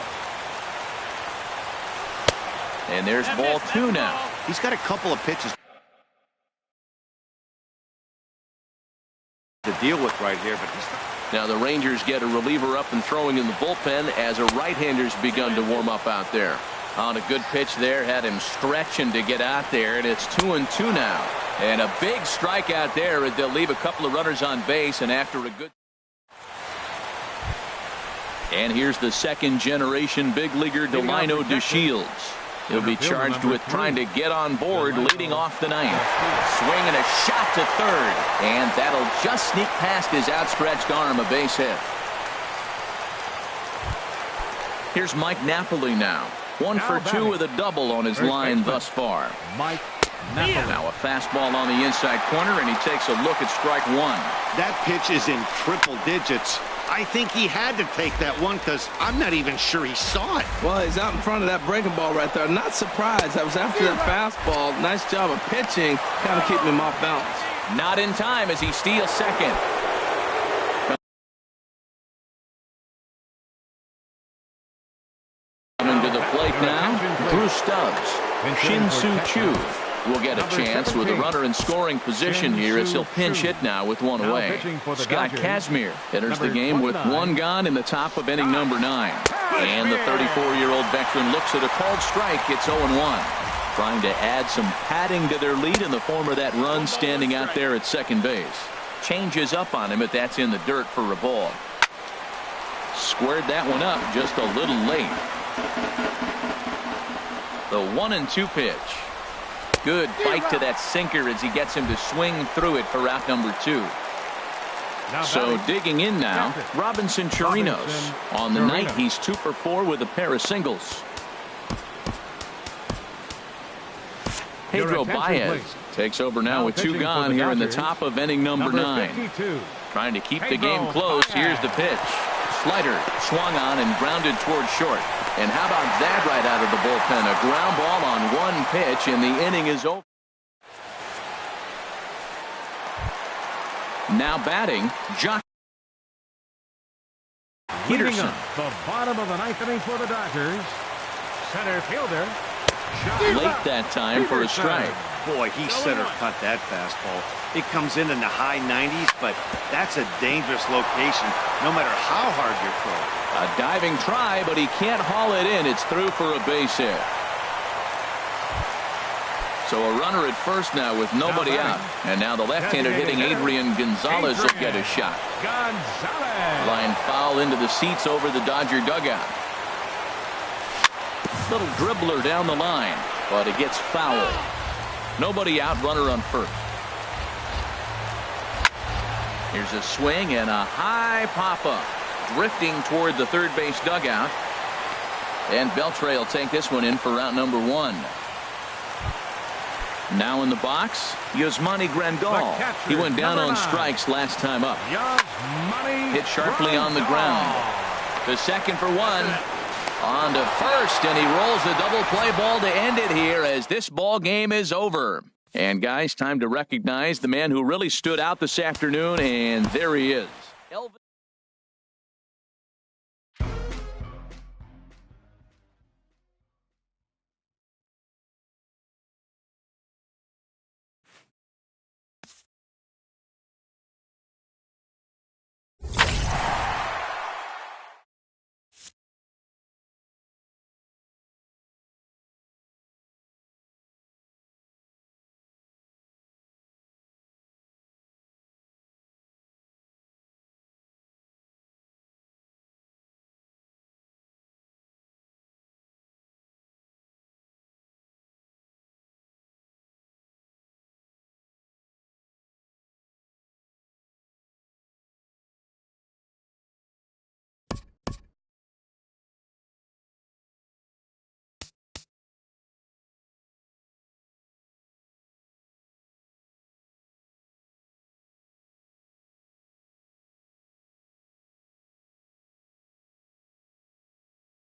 Speaker 1: And there's ball 2 now.
Speaker 4: He's got a couple of pitches to deal with right here, but
Speaker 1: now the Rangers get a reliever up and throwing in the bullpen as a right-hander's begun to warm up out there. On a good pitch there, had him stretching to get out there, and it's 2-2 now. And a big strikeout there as they'll leave a couple of runners on base, and after a good. And here's the second-generation big leaguer Delino DeShields. He'll be charged with trying to get on board leading off the 9th. Swing and a shot to third. And that'll just sneak past his outstretched arm, a base hit. Here's Mike Napoli now. 1 for 2 with a double on his line thus far. Now a fastball on the inside corner, and he takes a look at strike one.
Speaker 4: That pitch is in triple digits. I think he had to take that one because I'm not even sure he saw it.
Speaker 3: Well, he's out in front of that breaking ball right there. Not surprised. I was after that fastball. Nice job of pitching, kind of keeping him off balance.
Speaker 1: Not in time as he steals second. Coming to the plate now, Drew Stubbs. Shin-Soo Choo will get a chance with a runner in scoring position here as he'll pinch hit now with one away. Scott Kazmir enters the game with one gone in the top of inning number 9. And the 34-year-old veteran looks at a called strike. It's 0-1. Trying to add some padding to their lead in the form of that run standing out there at second base. Changes up on him, but that's in the dirt for a ball. Squared that one up just a little late. The 1-2 pitch. Good bite to that sinker as he gets him to swing through it for out number 2. So digging in now, Robinson Chirinos. On the night, he's 2 for 4 with a pair of singles. Pedro Baez takes over now with 2 gone here in the top of inning number 9. Trying to keep the game close. Here's the pitch. Slider swung on and grounded towards short. And how about that right out of the bullpen? A ground ball on one pitch, and the inning is over. Now batting, Jock Peterson.
Speaker 2: The bottom of the 9th inning for the Dodgers. Center fielder.
Speaker 1: Late that time for a strike.
Speaker 4: Boy, he center cut that fastball. It comes in the high 90s, but that's a dangerous location no matter how hard you throw.
Speaker 1: A diving try, but he can't haul it in. It's through for a base hit. So a runner at first now with nobody out. And now the left-hander hitting Adrian Gonzalez will get a shot. Line foul into the seats over the Dodger dugout. Little dribbler down the line, but it gets fouled. Nobody out, runner on first. Here's a swing and a high pop-up. Drifting toward the third base dugout. And Beltre will take this one in for route number 1. Now in the box, Yasmani Grandal. He went down on strikes last time up. Hit sharply on the ground. To second for 1. On to first, and he rolls the double play ball to end it here as this ball game is over. And guys, time to recognize the man who really stood out this afternoon, and there he is.